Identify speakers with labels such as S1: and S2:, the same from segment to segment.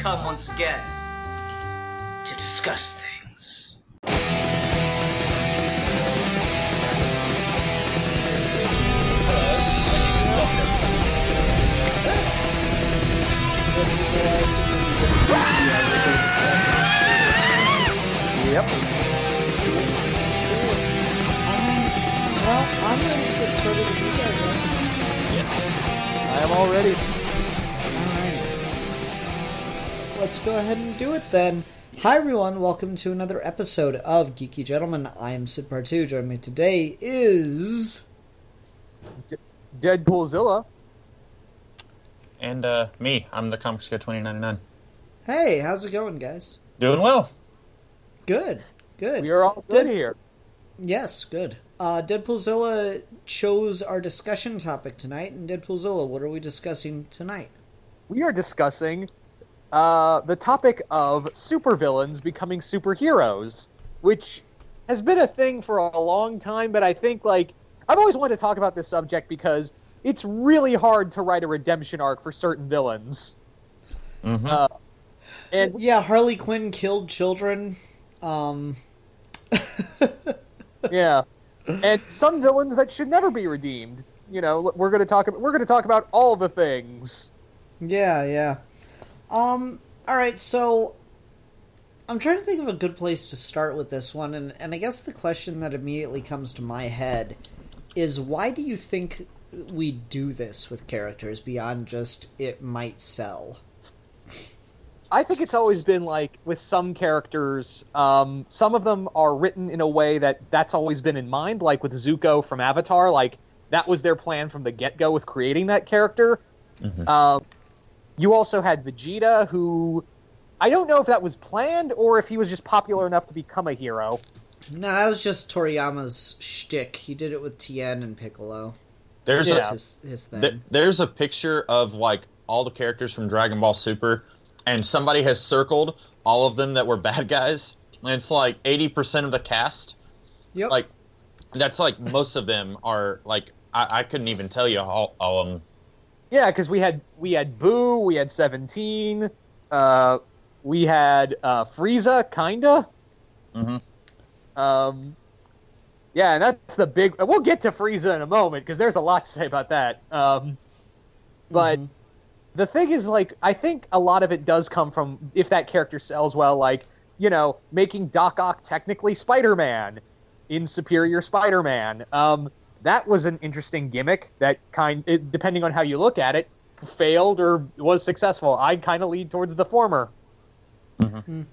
S1: come once again to discuss things.
S2: Yep.
S3: Well, I'm ready to get started with you guys, right?
S2: Yes. I am all ready.
S3: Alright. Let's go ahead and do it then. Hi everyone, welcome to another episode of Geeky Gentlemen. I'm Sid Part2. Joining me today is...
S2: Deadpoolzilla.
S4: And me, I'm the Comics Guy 2099.
S3: Hey, how's it going, guys?
S4: Doing well.
S3: Good.
S2: We are all good here.
S3: Yes, good. Deadpoolzilla chose our discussion topic tonight, and Deadpoolzilla, what are we discussing tonight?
S2: We are discussing the topic of supervillains becoming superheroes, which has been a thing for a long time, but I think, I've always wanted to talk about this subject because it's really hard to write a redemption arc for certain villains.
S4: Mm-hmm.
S2: And
S3: yeah, Harley Quinn killed children.
S2: Yeah, and some villains that should never be redeemed. You know, we're going to talk about all the things.
S3: Yeah. All right, so I'm trying to think of a good place to start with this one, and I guess the question that immediately comes to my head is, why do you think we do this with characters beyond just it might sell?
S2: I think it's always been with some characters, some of them are written in a way that's always been in mind, like with Zuko from Avatar, that was their plan from the get-go with creating that character.
S4: Mm-hmm.
S2: You also had Vegeta, who I don't know if that was planned or if he was just popular enough to become a hero.
S3: No, that was just Toriyama's shtick. He did it with Tien and Piccolo.
S4: There's
S3: his thing.
S4: There's a picture of all the characters from Dragon Ball Super, and somebody has circled all of them that were bad guys, and it's 80% of the cast.
S3: Yep.
S4: That's most of them are I couldn't even tell you all of them.
S2: Yeah, because we had Boo, we had 17, we had Frieza, kinda.
S4: Mm-hmm.
S2: Yeah, and that's the big... We'll get to Frieza in a moment, because there's a lot to say about that. But the thing is, I think a lot of it does come from, if that character sells well, making Doc Ock technically Spider-Man in Superior Spider-Man. That was an interesting gimmick that depending on how you look at it, failed or was successful. I kind of lead towards the former.
S4: Mm-hmm.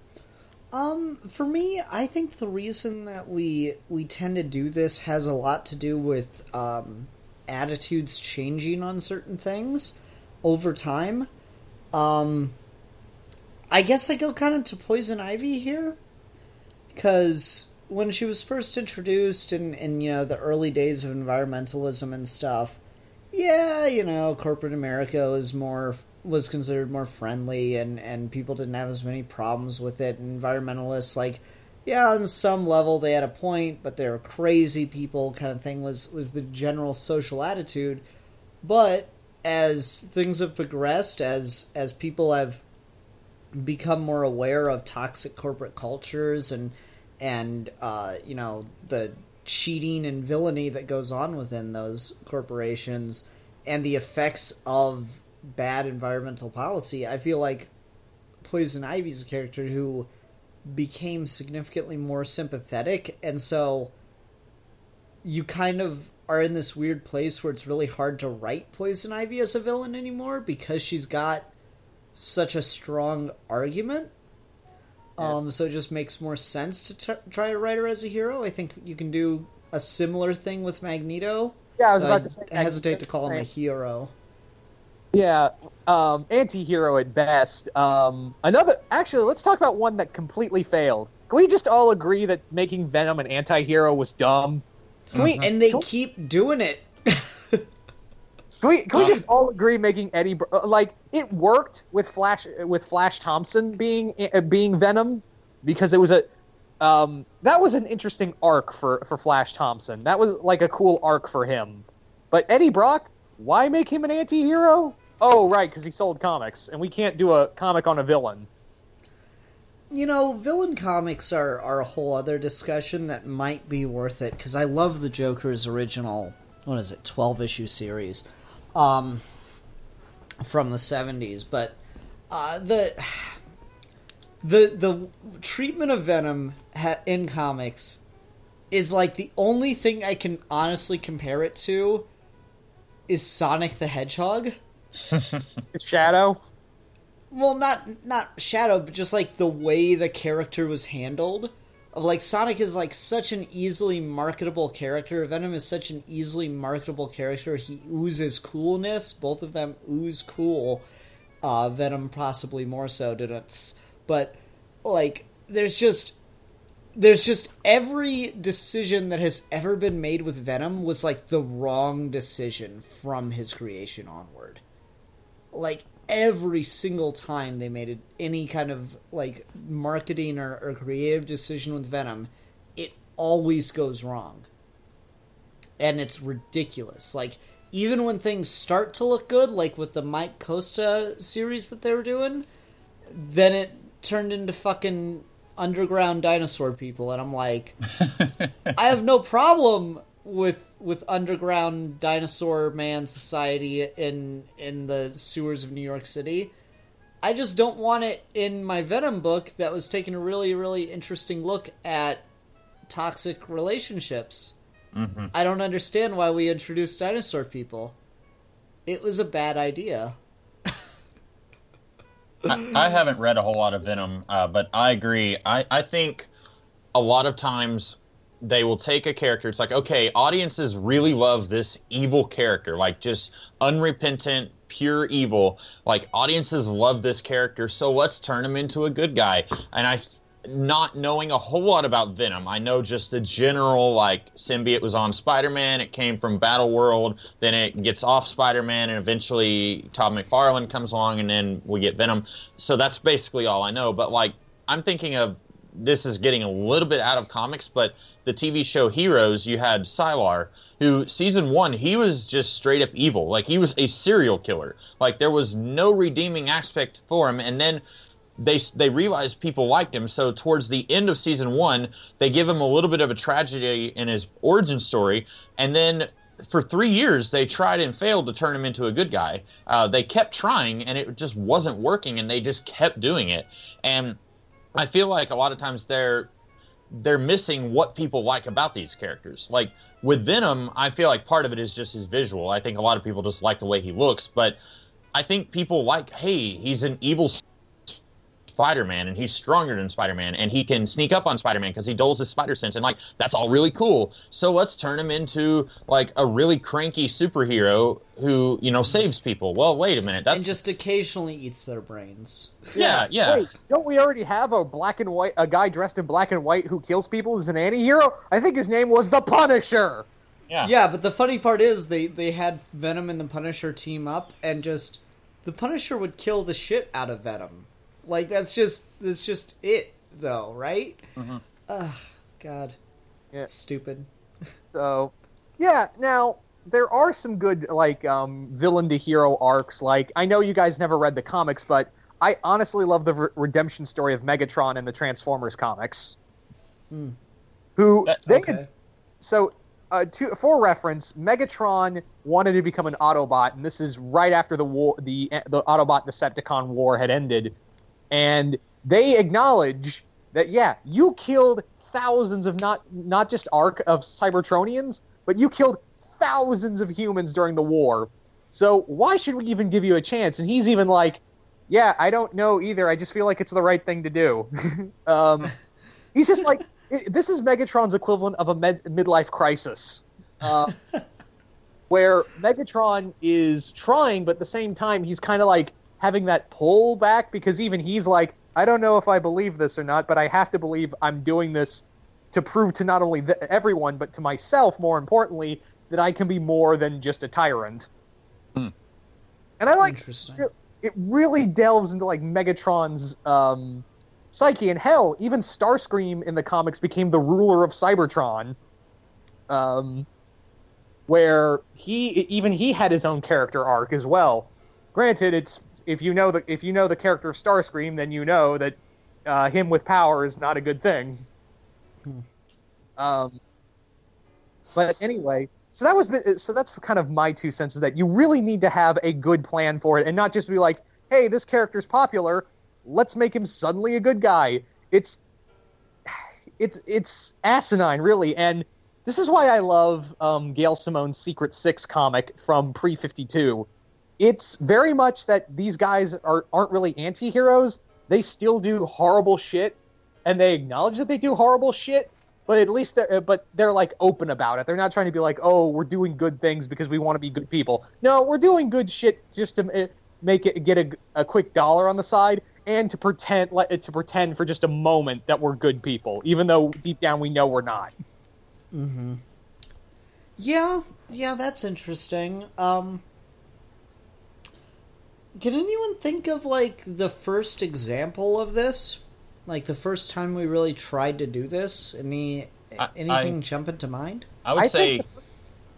S3: For me, I think the reason that we tend to do this has a lot to do with attitudes changing on certain things over time. I guess I go kind of to Poison Ivy here, because when she was first introduced in the early days of environmentalism and stuff, corporate America was considered more friendly, and people didn't have as many problems with it. And environmentalists, on some level they had a point, but they were crazy people kind of thing was the general social attitude. But as things have progressed, as people have become more aware of toxic corporate cultures and the cheating and villainy that goes on within those corporations and the effects of bad environmental policy, I feel like Poison Ivy's a character who became significantly more sympathetic, and so you kind of are in this weird place where it's really hard to write Poison Ivy as a villain anymore because she's got such a strong argument. So it just makes more sense to try to write her as a hero. I think you can do a similar thing with Magneto.
S2: Yeah, I was about to say...
S3: I hesitate to call him a hero.
S2: Yeah, anti-hero at best. Actually, let's talk about one that completely failed. Can we just all agree that making Venom an anti-hero was dumb?
S3: And they keep doing it.
S2: Can we just all agree making Eddie it worked with Flash Thompson being Venom, because it was that was an interesting arc for Flash Thompson. That was a cool arc for him. But Eddie Brock, why make him an anti-hero? Oh, right, because he sold comics, and we can't do a comic on a villain.
S3: You know, villain comics are a whole other discussion that might be worth it, because I love the Joker's original, 12-issue series from the 70s, but the treatment of Venom in comics is like the only thing I can honestly compare it to is Sonic the Hedgehog.
S2: Shadow?
S3: Well, not Shadow, but just like the way the character was handled. Of like Sonic is like such an easily marketable character. Venom is such an easily marketable character. He oozes coolness. Both of them ooze cool. Venom possibly more so, but like there's just every decision that has ever been made with Venom was like the wrong decision from his creation onward. Like every single time they made any kind of like marketing or creative decision with Venom, it always goes wrong. And it's ridiculous. Like, even when things start to look good, like with the Mike Costa series that they were doing, then it turned into fucking underground dinosaur people, and I'm like, I have no problem with underground dinosaur man society in the sewers of New York City. I just don't want it in my Venom book that was taking a really, really interesting look at toxic relationships.
S4: Mm-hmm.
S3: I don't understand why we introduced dinosaur people. It was a bad idea.
S4: I haven't read a whole lot of Venom, but I agree. I think a lot of times they will take a character. It's like, okay, audiences really love this evil character, like just unrepentant, pure evil. Like, audiences love this character, so let's turn him into a good guy. And not knowing a whole lot about Venom, I know just the general, like, symbiote was on Spider-Man, it came from Battleworld, then it gets off Spider-Man, and eventually Todd McFarlane comes along, and then we get Venom. So that's basically all I know. But, like, I'm thinking of, this is getting a little bit out of comics, but the TV show Heroes, you had Sylar, who, season 1, he was just straight up evil. Like, he was a serial killer. Like, there was no redeeming aspect for him, and then they realized people liked him, so towards the end of season 1, they give him a little bit of a tragedy in his origin story, and then for 3 years, they tried and failed to turn him into a good guy. They kept trying, and it just wasn't working, and they just kept doing it. And I feel like a lot of times they're missing what people like about these characters. Like, with Venom, I feel like part of it is just his visual. I think a lot of people just like the way he looks, but I think people like, hey, he's an evil Spider-Man, and he's stronger than Spider-Man, and he can sneak up on Spider-Man because he dulls his spider sense, and, like, that's all really cool. So let's turn him into, like, a really cranky superhero who, you know, saves people. Well, wait a minute.
S3: And just occasionally eats their brains.
S4: Yeah.
S2: Wait, don't we already have a guy dressed in black and white who kills people as an anti-hero? I think his name was the Punisher!
S3: Yeah, but the funny part is they had Venom and the Punisher team up, and just the Punisher would kill the shit out of Venom. Like, that's just it, though, right?
S4: Mm-hmm.
S3: Ugh, God.
S2: Yeah.
S3: Stupid.
S2: So, yeah, now, there are some good, like, villain to hero arcs. Like, I know you guys never read the comics, but I honestly love the redemption story of Megatron in the Transformers comics. For reference, Megatron wanted to become an Autobot, and this is right after the war, the Autobot-Decepticon war had ended. And they acknowledge that, yeah, you killed thousands of not just of Cybertronians, but you killed thousands of humans during the war. So why should we even give you a chance? And he's even like, yeah, I don't know either. I just feel like it's the right thing to do. He's just like, this is Megatron's equivalent of a midlife crisis. Where Megatron is trying, but at the same time, he's kind of like having that pull back, because even he's like, I don't know if I believe this or not, but I have to believe I'm doing this to prove to not only everyone, but to myself, more importantly, that I can be more than just a tyrant. And I like it really delves into, like, Megatron's psyche. And hell, even Starscream in the comics became the ruler of Cybertron, where he had his own character arc as well. Granted, it's if you know the character of Starscream, then you know that him with power is not a good thing. But anyway, so that's kind of my 2 cents, is that you really need to have a good plan for it and not just be like, hey, this character's popular, let's make him suddenly a good guy. It's asinine, really, and this is why I love Gail Simone's Secret Six comic from pre-52. It's very much that these guys aren't really anti-heroes. They still do horrible shit, and they acknowledge that they do horrible shit, but at least they're like open about it. They're not trying to be like, oh, we're doing good things because we want to be good people. No, we're doing good shit just to get a quick dollar on the side, and to pretend for just a moment that we're good people, even though deep down we know we're not.
S3: Mm-hmm. Yeah, that's interesting. Can anyone think of, like, the first example of this? Like, the first time we really tried to do this? Anything jump into mind?
S4: I would say...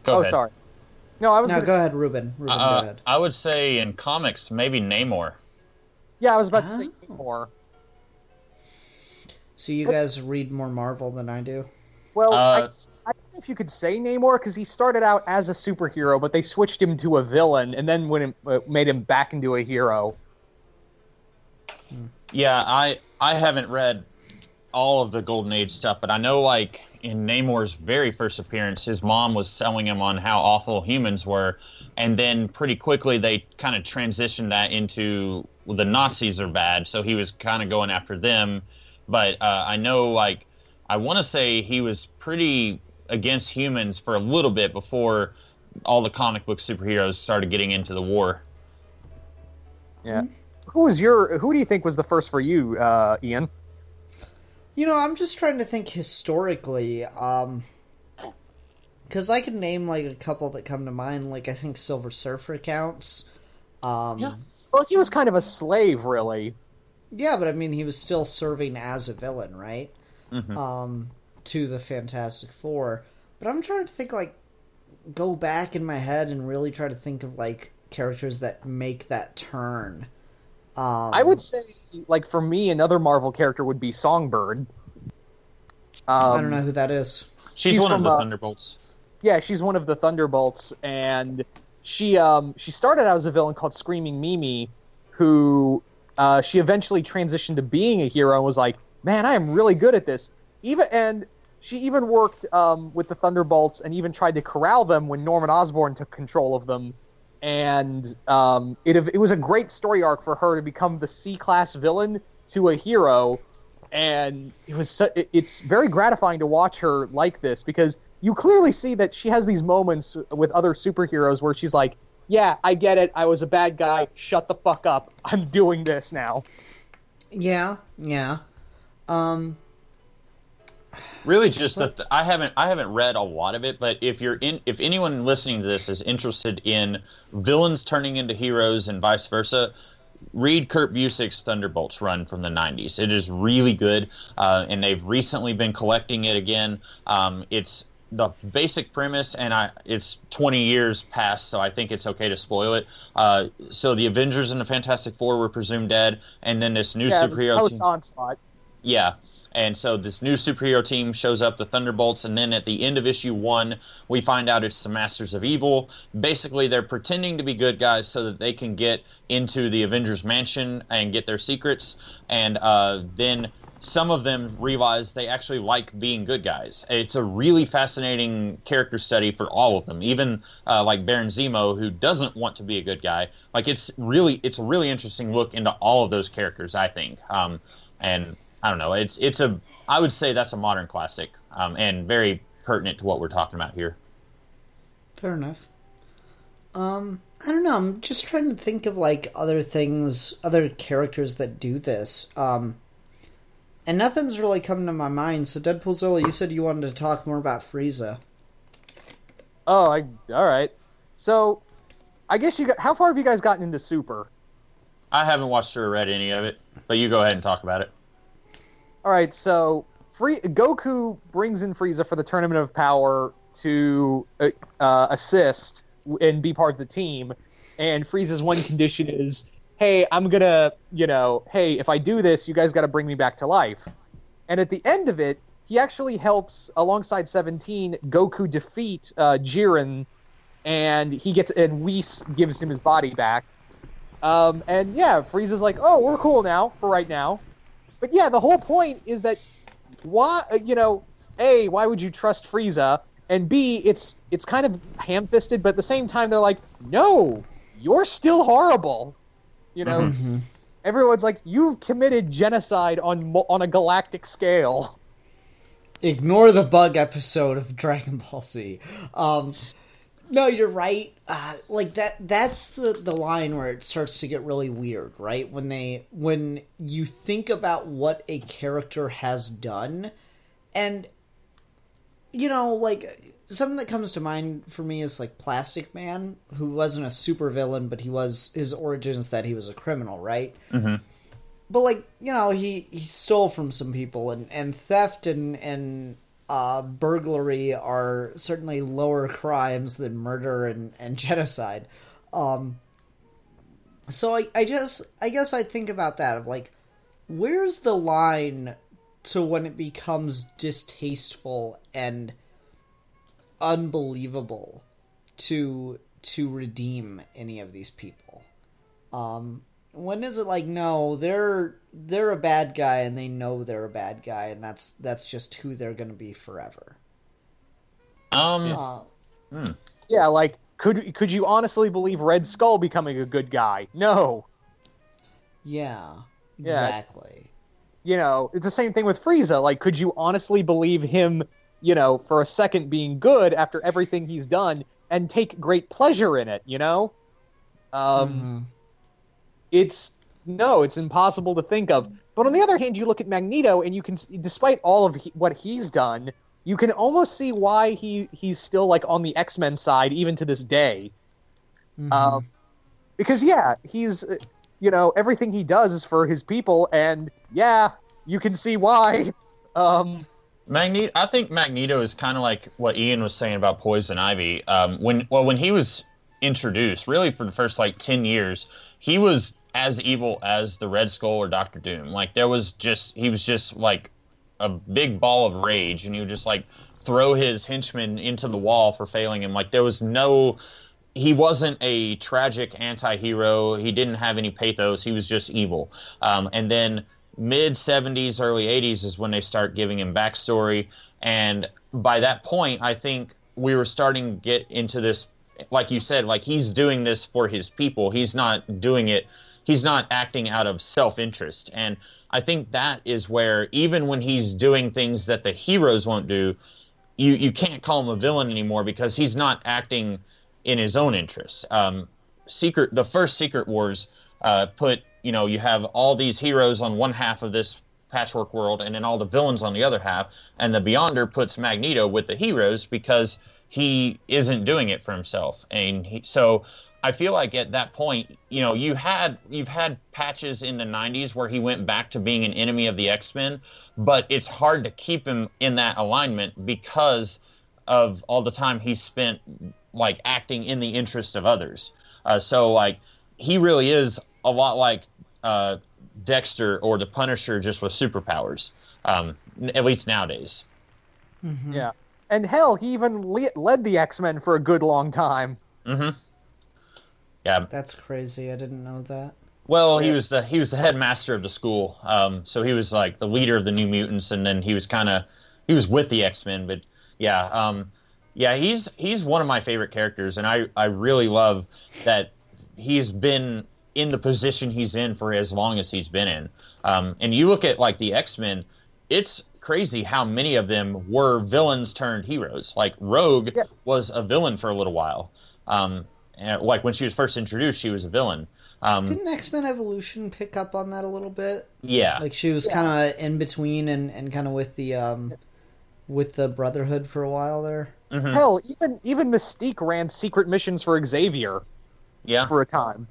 S4: Go ahead.
S2: Sorry. No,
S3: go ahead, Ruben. Ruben, go ahead.
S4: I would say in comics, maybe Namor.
S2: Yeah, I was about to say Namor.
S3: So you guys read more Marvel than I do?
S2: Well, I don't know if you could say Namor, because he started out as a superhero, but they switched him to a villain, and then made him back into a hero.
S4: Yeah, I haven't read all of the Golden Age stuff, but I know, like, in Namor's very first appearance, his mom was selling him on how awful humans were, and then pretty quickly they kind of transitioned that into the Nazis are bad, so he was kind of going after them. But I know, like, I want to say he was pretty against humans for a little bit before all the comic book superheroes started getting into the war.
S2: Yeah. Who do you think was the first for you, Ian?
S3: You know, I'm just trying to think historically, because I can name, like, a couple that come to mind. Like, I think Silver Surfer counts.
S2: Yeah. Well, he was kind of a slave, really.
S3: Yeah, but I mean, he was still serving as a villain, right?
S4: Mm-hmm.
S3: To the Fantastic Four. But I'm trying to think, like, go back in my head and really try to think of, like, characters that make that turn.
S2: I would say, like, for me, another Marvel character would be Songbird.
S3: I don't know who that is.
S4: She's one of the Thunderbolts.
S2: Yeah, she's one of the Thunderbolts, and she started out as a villain called Screaming Mimi, who she eventually transitioned to being a hero and was like, man, I am really good at this. And she even worked with the Thunderbolts and even tried to corral them when Norman Osborn took control of them. And it was a great story arc for her to become the C-class villain to a hero, and it's very gratifying to watch her like this, because you clearly see that she has these moments with other superheroes where she's like, yeah, I get it, I was a bad guy, shut the fuck up, I'm doing this now.
S3: Yeah.
S4: Really, just that I haven't read a lot of it, but if anyone listening to this is interested in villains turning into heroes and vice versa, read Kurt Busiek's Thunderbolts run from the 90s. It is really good, and they've recently been collecting it again. It's the basic premise, and it's 20 years past, so I think it's okay to spoil it. So the Avengers and the Fantastic Four were presumed dead, and then this new superhero team.
S2: Onslaught.
S4: Yeah. And so this new superhero team shows up, the Thunderbolts, and then at the end of issue 1, we find out it's the Masters of Evil. Basically, they're pretending to be good guys so that they can get into the Avengers Mansion and get their secrets. And then some of them realize they actually like being good guys. It's a really fascinating character study for all of them. Even like Baron Zemo, who doesn't want to be a good guy. Like it's a really interesting look into all of those characters, I think. And I don't know. I would say that's a modern classic, and very pertinent to what we're talking about here.
S3: Fair enough. I don't know. I'm just trying to think of like other characters that do this. And nothing's really coming to my mind. So Deadpoolzilla, you said you wanted to talk more about Frieza.
S2: Oh, all right. So, I guess how far have you guys gotten into Super?
S4: I haven't watched or read any of it, but you go ahead and talk about it.
S2: All right, so Goku brings in Frieza for the Tournament of Power to assist and be part of the team, and Frieza's one condition is, hey, I'm gonna, hey, if I do this, you guys got to bring me back to life. And at the end of it, he actually helps, alongside 17, Goku defeat Jiren, and Whis gives him his body back. And yeah, Frieza's like, oh, we're cool now, for right now. But yeah, the whole point is that, why, A, why would you trust Frieza? And B, it's kind of ham-fisted, but at the same time, they're like, no, you're still horrible.
S3: Mm-hmm.
S2: Everyone's like, you've committed genocide on a galactic scale.
S3: Ignore the bug episode of Dragon Ball Z. No, you're right. That's the line where it starts to get really weird, right? When you think about what a character has done, and something that comes to mind for me is like Plastic Man, who wasn't a super villain, but his origins that he was a criminal, right?
S4: Mm-hmm.
S3: But he stole from some people, and theft and burglary are certainly lower crimes than murder and genocide. So I guess I think about that of where's the line to when it becomes distasteful and unbelievable to redeem any of these people? When is it no, they're a bad guy and they know they're a bad guy, and that's just who they're going to be forever?
S2: Yeah, could you honestly believe Red Skull becoming a good guy? No.
S3: Yeah, exactly.
S2: It's the same thing with Frieza. Could you honestly believe him, for a second being good after everything he's done and take great pleasure in it,
S3: Mm-hmm.
S2: It's impossible to think of. But on the other hand, you look at Magneto, and you can, despite all of what he's done, you can almost see why he's still on the X-Men side even to this day.
S3: Mm-hmm.
S2: Because he's everything he does is for his people, and you can see why.
S4: I think Magneto is kind of like what Ian was saying about Poison Ivy. When he was introduced, really for the first 10 years, he was as evil as the Red Skull or Doctor Doom. He was just a big ball of rage, and he would just throw his henchmen into the wall for failing him. He wasn't a tragic anti-hero. He didn't have any pathos. He was just evil. And then mid-70s, early 80s is when they start giving him backstory. And by that point, I think we were starting to get into this, like you said, he's doing this for his people. He's not doing it. He's not acting out of self-interest. And I think that is where, even when he's doing things that the heroes won't do, you can't call him a villain anymore, because he's not acting in his own interests. The first Secret Wars you have all these heroes on one half of this patchwork world, and then all the villains on the other half, and the Beyonder puts Magneto with the heroes because he isn't doing it for himself. And so I feel like at that point, you've had patches in the 90s where he went back to being an enemy of the X-Men, but it's hard to keep him in that alignment because of all the time he spent acting in the interest of others. So he really is a lot like Dexter or the Punisher, just with superpowers, at least nowadays.
S3: Mm-hmm.
S2: Yeah. And hell, he even led the X-Men for a good long time.
S4: Mm-hmm. Yeah.
S3: That's crazy. I didn't know that.
S4: Well, he was the headmaster of the school. So he was the leader of the New Mutants, and then he was with the X-Men. But he's one of my favorite characters, and I really love that he's been in the position he's in for as long as he's been in. And you look at the X-Men, it's crazy how many of them were villains turned heroes. Rogue was a villain for a little while. And when she was first introduced, she was a villain.
S3: Didn't X-Men Evolution pick up on that a little bit?
S4: Yeah.
S3: She was kind of in between and kind of with the Brotherhood for a while there.
S4: Mm-hmm.
S2: Hell, even Mystique ran secret missions for Xavier.
S4: Yeah.
S2: For a time.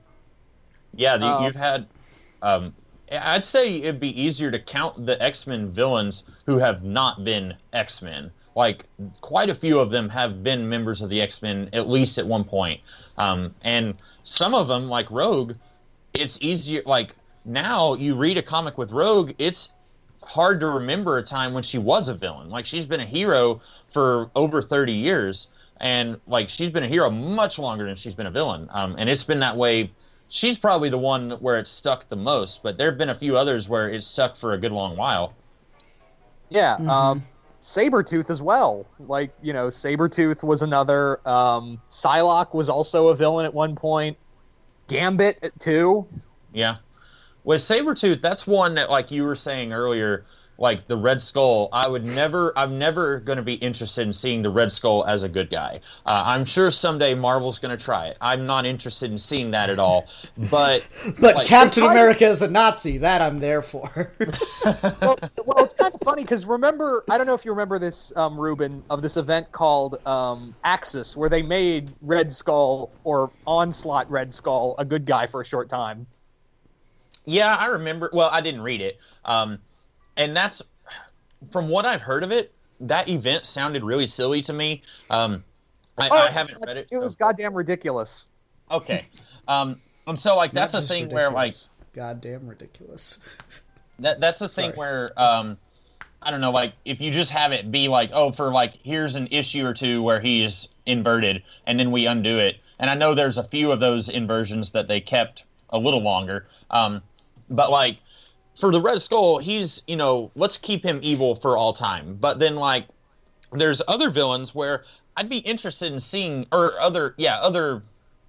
S4: Yeah, you've had. I'd say it'd be easier to count the X-Men villains who have not been X-Men. like quite a few of them have been members of the X-Men at least at one point. And some of them, like Rogue, it's easier. Like now, you read a comic with Rogue, it's hard to remember a time when she was a villain. Like she's been a hero for over 30 years, and like she's been a hero much longer than she's been a villain. And it's been that way. She's probably the one where it's stuck the most, but there have been a few others where it's stuck for a good long while.
S2: Yeah, Sabretooth as well. Like, you know, Sabretooth was another. Psylocke was also a villain at one point. Gambit, too.
S4: Yeah. With Sabretooth, that's one that, like you were saying earlier, like the Red Skull, I'm never going to be interested in seeing the Red Skull as a good guy. I'm sure someday Marvel's going to try it. I'm not interested in seeing that at all. But
S3: like, Captain America is a Nazi. That I'm there for.
S2: well, it's kind of funny because remember, I don't know if you remember this, Ruben, of this event called Axis, where they made Red Skull, or Onslaught Red Skull, a good guy for a short time.
S4: Yeah, I remember. Well, I didn't read it. And that's, from what I've heard of it, that event sounded really silly to me. I haven't read it.
S2: It was goddamn ridiculous.
S4: Okay. And so, like, that's a thing
S3: ridiculous.
S4: where, like...
S3: Goddamn ridiculous.
S4: That's a thing where, I don't know, like, if you just have it be like, oh, for, like, here's an issue or two where he is inverted, and then we undo it. And I know there's a few of those inversions that they kept a little longer. But, like... For the Red Skull, he's, you know, let's keep him evil for all time. But then, like, there's other villains where I'd be interested in seeing, or other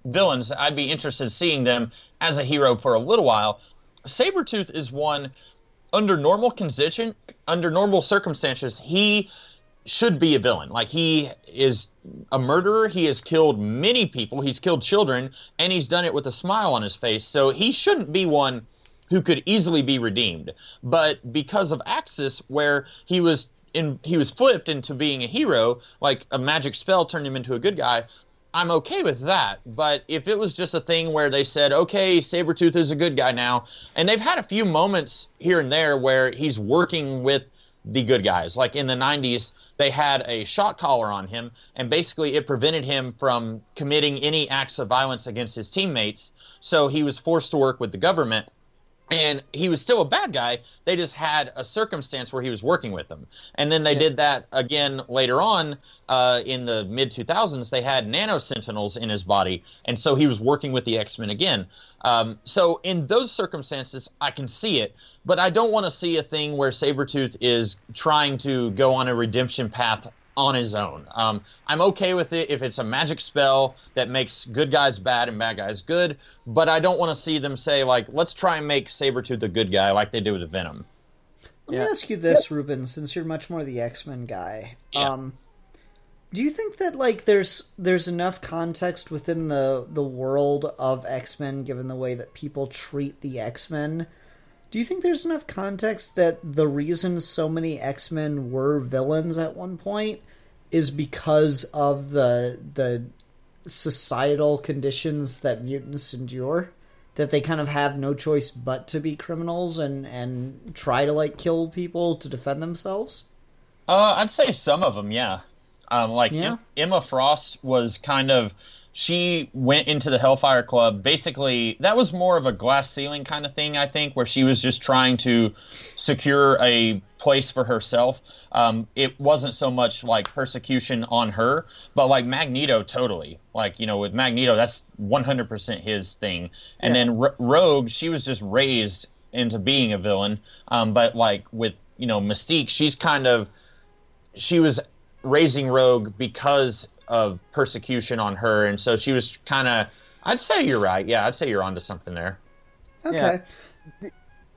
S4: villains, I'd be interested in seeing them as a hero for a little while. Sabretooth is one, under normal circumstances, he should be a villain. Like, he is a murderer, he has killed many people, he's killed children, and he's done it with a smile on his face. So he shouldn't be one who could easily be redeemed. But because of Axis, where he was flipped into being a hero, like a magic spell turned him into a good guy, I'm okay with that. But if it was just a thing where they said, okay, Sabretooth is a good guy now, and they've had a few moments here and there where he's working with the good guys. Like in the 90s, they had a shock collar on him, and basically it prevented him from committing any acts of violence against his teammates, so he was forced to work with the government. And he was still a bad guy. They just had a circumstance where he was working with them. And then they did that again later on in the mid-2000s. They had nano-sentinels in his body. And so he was working with the X-Men again. So in those circumstances, I can see it. But I don't want to see a thing where Sabretooth is trying to go on a redemption path on his own. I'm okay with it if it's a magic spell that makes good guys bad and bad guys good, but I don't want to see them say, like, let's try and make Sabretooth a good guy like they did with Venom.
S3: Let me ask you this, Ruben, since you're much more the X-Men guy.
S4: Yeah.
S3: Do you think that, like, there's enough context within the world of X-Men, given the way that people treat the X-Men? Do you think there's enough context that the reason so many X-Men were villains at one point is because of the societal conditions that mutants endure? That they kind of have no choice but to be criminals and try to, like, kill people to defend themselves?
S4: I'd say some of them, yeah. Emma Frost was kind of... She went into the Hellfire Club. Basically, that was more of a glass ceiling kind of thing, I think, where she was just trying to secure a place for herself. It wasn't so much like persecution on her, but like Magneto, totally. Like, you know, with Magneto, that's 100% his thing. And then Rogue, she was just raised into being a villain. But like with, you know, Mystique, she was raising Rogue because of persecution on her, and so she was kind of... I'd say you're right. Yeah, I'd say you're onto something there.
S3: Okay.
S2: Yeah.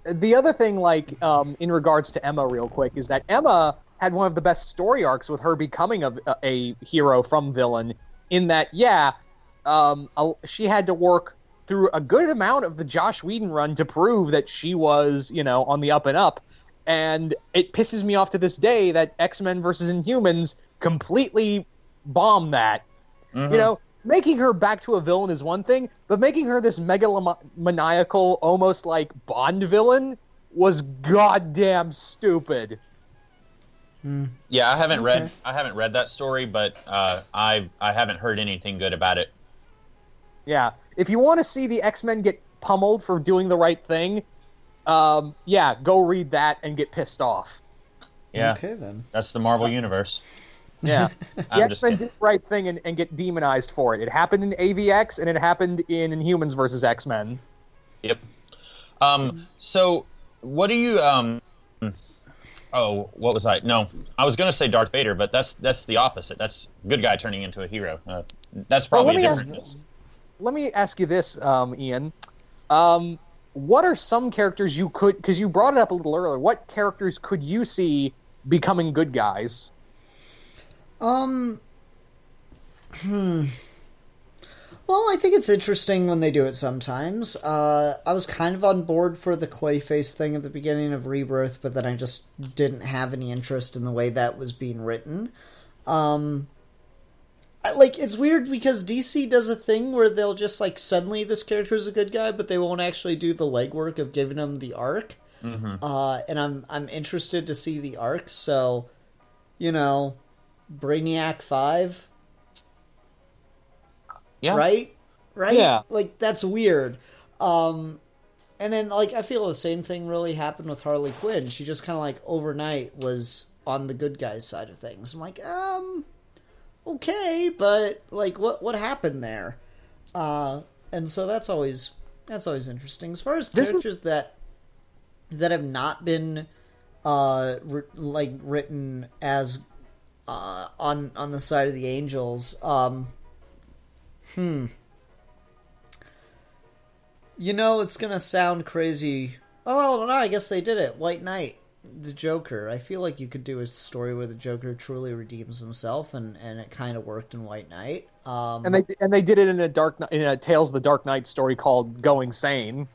S2: The other thing, like, in regards to Emma real quick, is that Emma had one of the best story arcs with her becoming a hero from villain, in that, she had to work through a good amount of the Joss Whedon run to prove that she was, you know, on the up and up. And it pisses me off to this day that X-Men versus Inhumans completely bomb that. Mm-hmm. You know, making her back to a villain is one thing, but making her this megalomaniacal, almost like Bond villain was goddamn stupid.
S4: Yeah, I haven't read that story, but I haven't heard anything good about it.
S2: Yeah, if you want to see the X-Men get pummeled for doing the right thing, go read that and get pissed off.
S4: Yeah,
S3: Okay, then.
S4: That's the Marvel Universe.
S2: Yeah, the X-Men did the right thing and get demonized for it. It happened in AVX and it happened in Inhumans versus X-Men.
S4: Yep. So what do you Oh, what was I? No, I was going to say Darth Vader, but that's the opposite. That's good guy turning into a hero. That's probably a difference.
S2: Let me ask you this, Ian. What are some characters you could, because you brought it up a little earlier, what characters could you see becoming good guys?
S3: Well, I think it's interesting when they do it sometimes. I was kind of on board for the Clayface thing at the beginning of Rebirth, but then I just didn't have any interest in the way that was being written. It's weird because DC does a thing where they'll just, suddenly this character's a good guy, but they won't actually do the legwork of giving him the arc.
S4: Mm-hmm.
S3: And I'm interested to see the arc, so, Brainiac 5...
S4: Yeah.
S3: Right?
S2: Yeah.
S3: That's weird. And then, I feel the same thing really happened with Harley Quinn. She just kind of, overnight was on the good guys' side of things. I'm like, okay, but, what happened there? And so that's always interesting. As far as characters that have not been, written as, on the side of the Angels, it's gonna sound crazy. Oh, well, no, I guess they did it. White Knight, the Joker. I feel like you could do a story where the Joker truly redeems himself, and it kind of worked in White Knight.
S2: And they did it in a Tales of the Dark Knight story called Going Sane.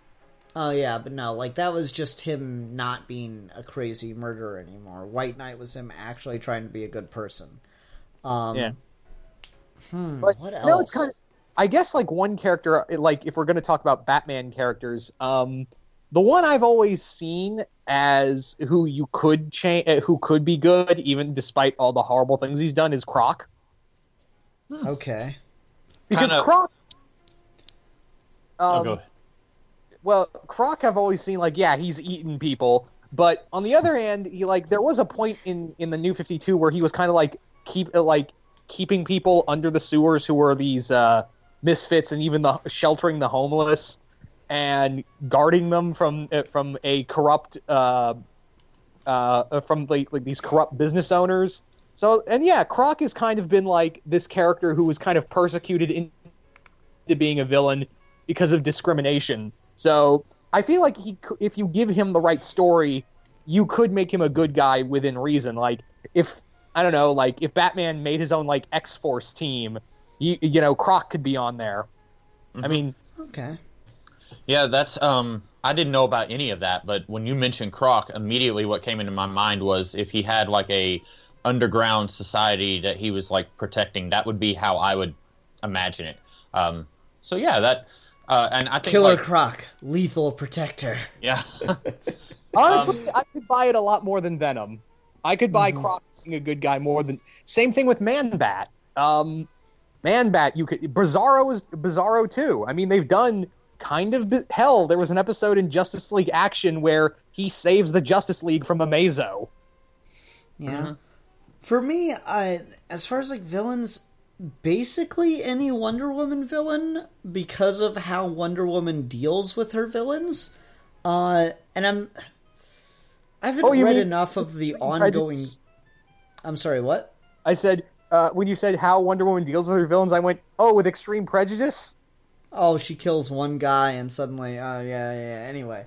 S3: Oh yeah, but no, that was just him not being a crazy murderer anymore. White Knight was him actually trying to be a good person.
S2: Yeah.
S3: But what else?
S2: It's kind of. I guess one character, if we're going to talk about Batman characters, the one I've always seen as who you could who could be good, even despite all the horrible things he's done, is Croc.
S3: Okay.
S2: Because Croc.
S4: Go ahead.
S2: Well, Croc I've always seen he's eaten people, but on the other hand, he there was a point in the New 52 where he was kind of keeping people under the sewers who were these misfits, and even sheltering the homeless and guarding them from a corrupt these corrupt business owners. So, and yeah, Croc has kind of been this character who was kind of persecuted into being a villain because of discrimination. So I feel like if you give him the right story, you could make him a good guy within reason. If Batman made his own X-Force team, Croc could be on there.
S4: Mm-hmm.
S2: I mean,
S3: okay.
S4: Yeah, that's I didn't know about any of that, but when you mentioned Croc, immediately what came into my mind was if he had a underground society that he was protecting, that would be how I would imagine it. So yeah, that and I think
S3: Killer Croc, lethal protector.
S4: Yeah.
S2: Honestly, I could buy it a lot more than Venom. I could buy Croc being a good guy more than... Same thing with Man-Bat. Man-Bat, you could... Bizarro is Bizarro too. I mean, they've done kind of... Hell, there was an episode in Justice League Action where he saves the Justice League from Amazo.
S3: Yeah.
S4: Mm-hmm.
S3: For me, as far as villains, basically any Wonder Woman villain, because of how Wonder Woman deals with her villains. And I haven't read enough of the ongoing... Prejudice? I'm sorry, what?
S2: I said, when you said how Wonder Woman deals with her villains, I went, with extreme prejudice?
S3: Oh, she kills one guy and suddenly, yeah, anyway.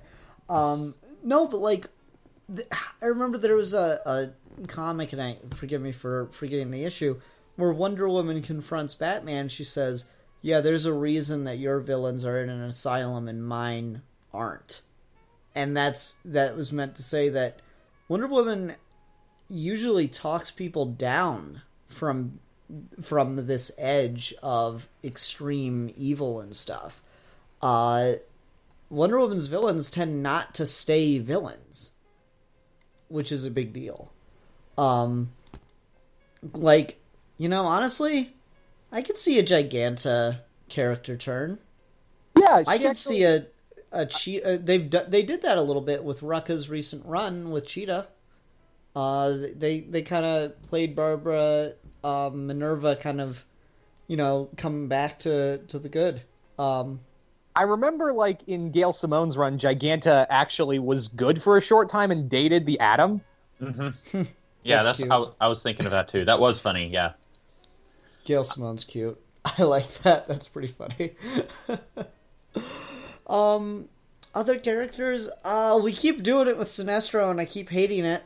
S3: No, but I remember there was a comic, and forgive me for forgetting the issue, where Wonder Woman confronts Batman. She says, yeah, there's a reason that your villains are in an asylum and mine aren't. And that was meant to say that Wonder Woman usually talks people down from this edge of extreme evil and stuff. Wonder Woman's villains tend not to stay villains, which is a big deal. Like, honestly, I could see a Giganta character turn.
S2: Yeah,
S3: I could see a Cheetah. They did that a little bit with Rucka's recent run with Cheetah. They kind of played Barbara Minerva, kind of, coming back to the good.
S2: I remember, like, in Gail Simone's run, Giganta actually was good for a short time and dated the Atom.
S4: Mm-hmm. Yeah, that's
S3: cute.
S4: I was thinking of that too. That was funny. Yeah.
S3: Gail Simone's cute. I like that. That's pretty funny. Other characters, we keep doing it with Sinestro, and I keep hating it.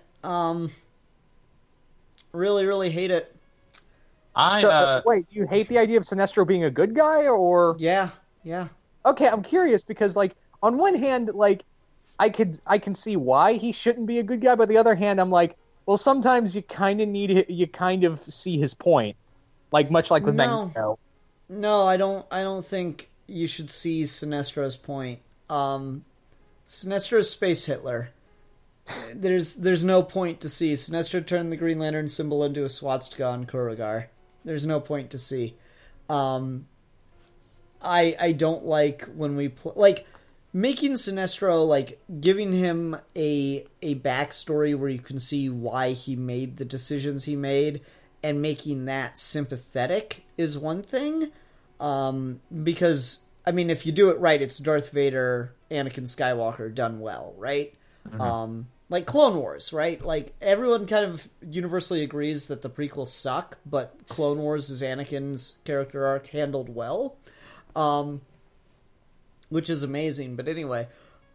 S3: Really, really hate it.
S2: Wait, do you hate the idea of Sinestro being a good guy, or?
S3: Yeah.
S2: Okay, I'm curious because, like, on one hand, like, I can see why he shouldn't be a good guy, but on the other hand, I'm like, well, sometimes you kind of see his point, like much like with Magneto.
S3: No, I don't think you should see Sinestro's point. Sinestro's Space Hitler. There's no point to see. Sinestro turned the Green Lantern symbol into a swastika on Kuragar. There's no point to see. I don't like when we like making Sinestro, like, giving him a backstory where you can see why he made the decisions he made, and making that sympathetic is one thing. Because, I mean, if you do it right, it's Darth Vader, Anakin Skywalker done well, right? Mm-hmm. Like Clone Wars, right? Like, everyone kind of universally agrees that the prequels suck, but Clone Wars is Anakin's character arc handled well. Which is amazing. But anyway,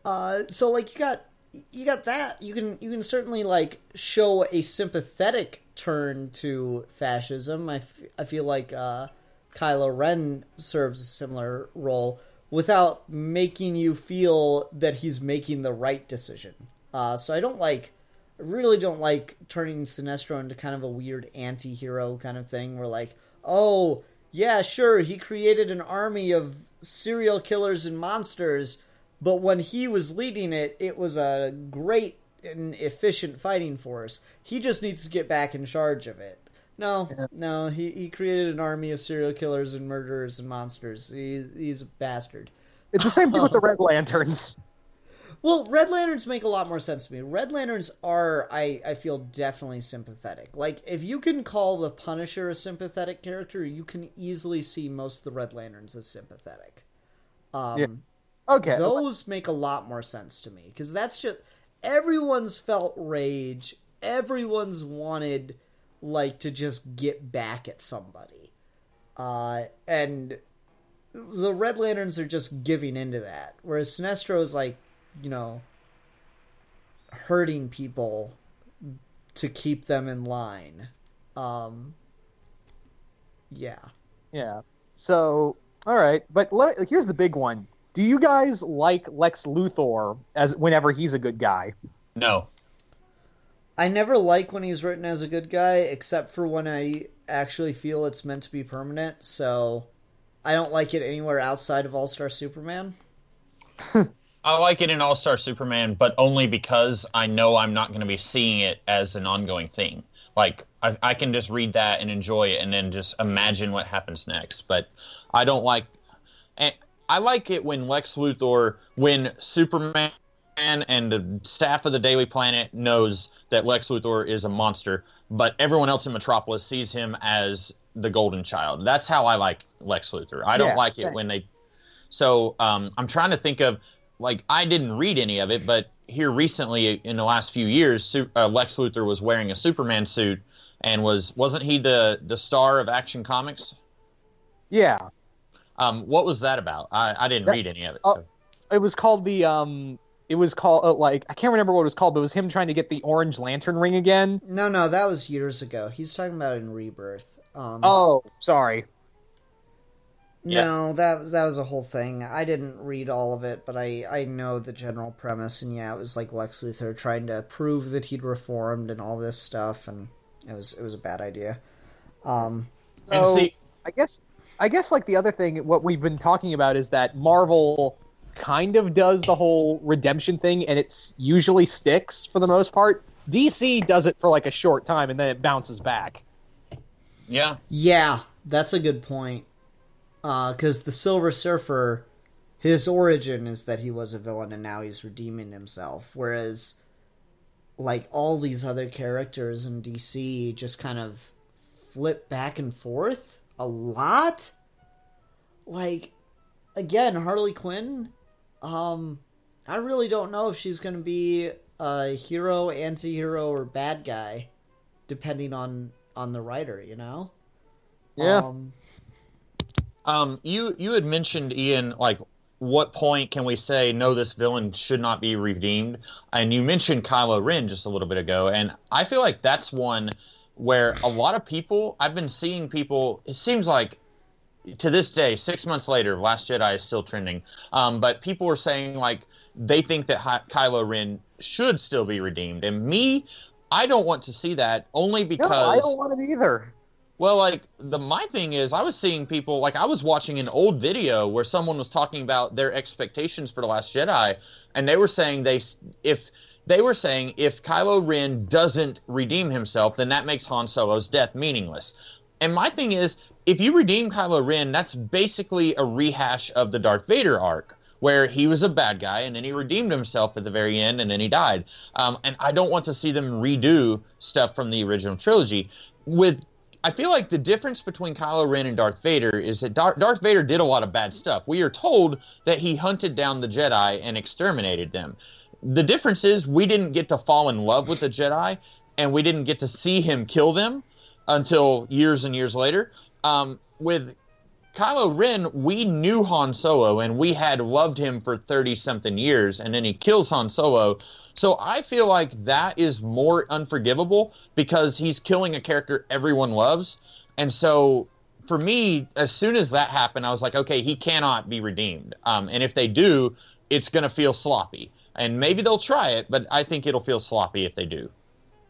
S3: so, like, you got that. You can certainly, like, show a sympathetic turn to fascism. I feel like Kylo Ren serves a similar role without making you feel that he's making the right decision. So I really don't like turning Sinestro into kind of a weird anti-hero kind of thing where, like, oh, yeah, sure, he created an army of serial killers and monsters, but when he was leading it, it was a great and efficient fighting force. He just needs to get back in charge of it. No, he created an army of serial killers and murderers and monsters. He's a bastard.
S2: It's the same thing with the Red Lanterns.
S3: Well, Red Lanterns make a lot more sense to me. Red Lanterns are, I feel, definitely sympathetic. Like, if you can call the Punisher a sympathetic character, you can easily see most of the Red Lanterns as sympathetic.
S2: Yeah. Okay.
S3: Those make a lot more sense to me, because that's just, everyone's felt rage. Everyone's wanted, like, to just get back at somebody. And the Red Lanterns are just giving into that. Whereas Sinestro is, like, hurting people to keep them in line. Yeah.
S2: So, all right, but here's the big one. Do you guys like Lex Luthor as whenever he's a good guy?
S4: No.
S3: I never like when he's written as a good guy, except for when I actually feel it's meant to be permanent. So I don't like it anywhere outside of All-Star Superman.
S4: I like it in All-Star Superman, but only because I know I'm not going to be seeing it as an ongoing thing. Like, I can just read that and enjoy it and then just imagine what happens next. But I don't like... I like it when Lex Luthor, when Superman and the staff of the Daily Planet knows that Lex Luthor is a monster, but everyone else in Metropolis sees him as the golden child. That's how I like Lex Luthor. I don't like it when they... So I'm trying to think of... Like, I didn't read any of it, but here recently, in the last few years, Lex Luthor was wearing a Superman suit, and wasn't he the star of Action Comics?
S2: Yeah.
S4: What was that about? I didn't read any of it. So.
S2: It was called like, I can't remember what it was called, but it was him trying to get the Orange Lantern ring again.
S3: No, that was years ago. He's talking about it in Rebirth.
S2: Oh, sorry.
S3: No, that was a whole thing. I didn't read all of it, but I know the general premise, and yeah, it was like Lex Luthor trying to prove that he'd reformed and all this stuff, and it was a bad idea.
S2: So, I guess like the other thing, what we've been talking about is that Marvel kind of does the whole redemption thing, and it's usually sticks for the most part. DC does it for like a short time and then it bounces back.
S4: Yeah.
S3: Yeah, that's a good point. Because the Silver Surfer, his origin is that he was a villain and now he's redeeming himself. Whereas, like, all these other characters in DC just kind of flip back and forth a lot. Like, again, Harley Quinn, I really don't know if she's going to be a hero, anti-hero, or bad guy, depending on the writer, you know?
S2: Yeah.
S4: You had mentioned, Ian, like, what point can we say, no, this villain should not be redeemed? And you mentioned Kylo Ren just a little bit ago, and I feel like that's one where a lot of people, I've been seeing people, it seems like to this day, 6 months later, Last Jedi is still trending, but people are saying, like, they think that Kylo Ren should still be redeemed. And me, I don't want to see that, only because...
S2: No, I don't want it either.
S4: Well, like, my thing is, I was seeing people, like, I was watching an old video where someone was talking about their expectations for The Last Jedi, and they were saying if Kylo Ren doesn't redeem himself, then that makes Han Solo's death meaningless. And my thing is, if you redeem Kylo Ren, that's basically a rehash of the Darth Vader arc, where he was a bad guy, and then he redeemed himself at the very end, and then he died. And I don't want to see them redo stuff from the original trilogy. I feel like the difference between Kylo Ren and Darth Vader is that Darth Vader did a lot of bad stuff. We are told that he hunted down the Jedi and exterminated them. The difference is we didn't get to fall in love with the Jedi, and we didn't get to see him kill them until years and years later. With Kylo Ren, we knew Han Solo, and we had loved him for 30-something years, and then he kills Han Solo. So I feel like that is more unforgivable because he's killing a character everyone loves. And so for me, as soon as that happened, I was like, okay, he cannot be redeemed. And if they do, it's going to feel sloppy. And maybe they'll try it, but I think it'll feel sloppy if they do.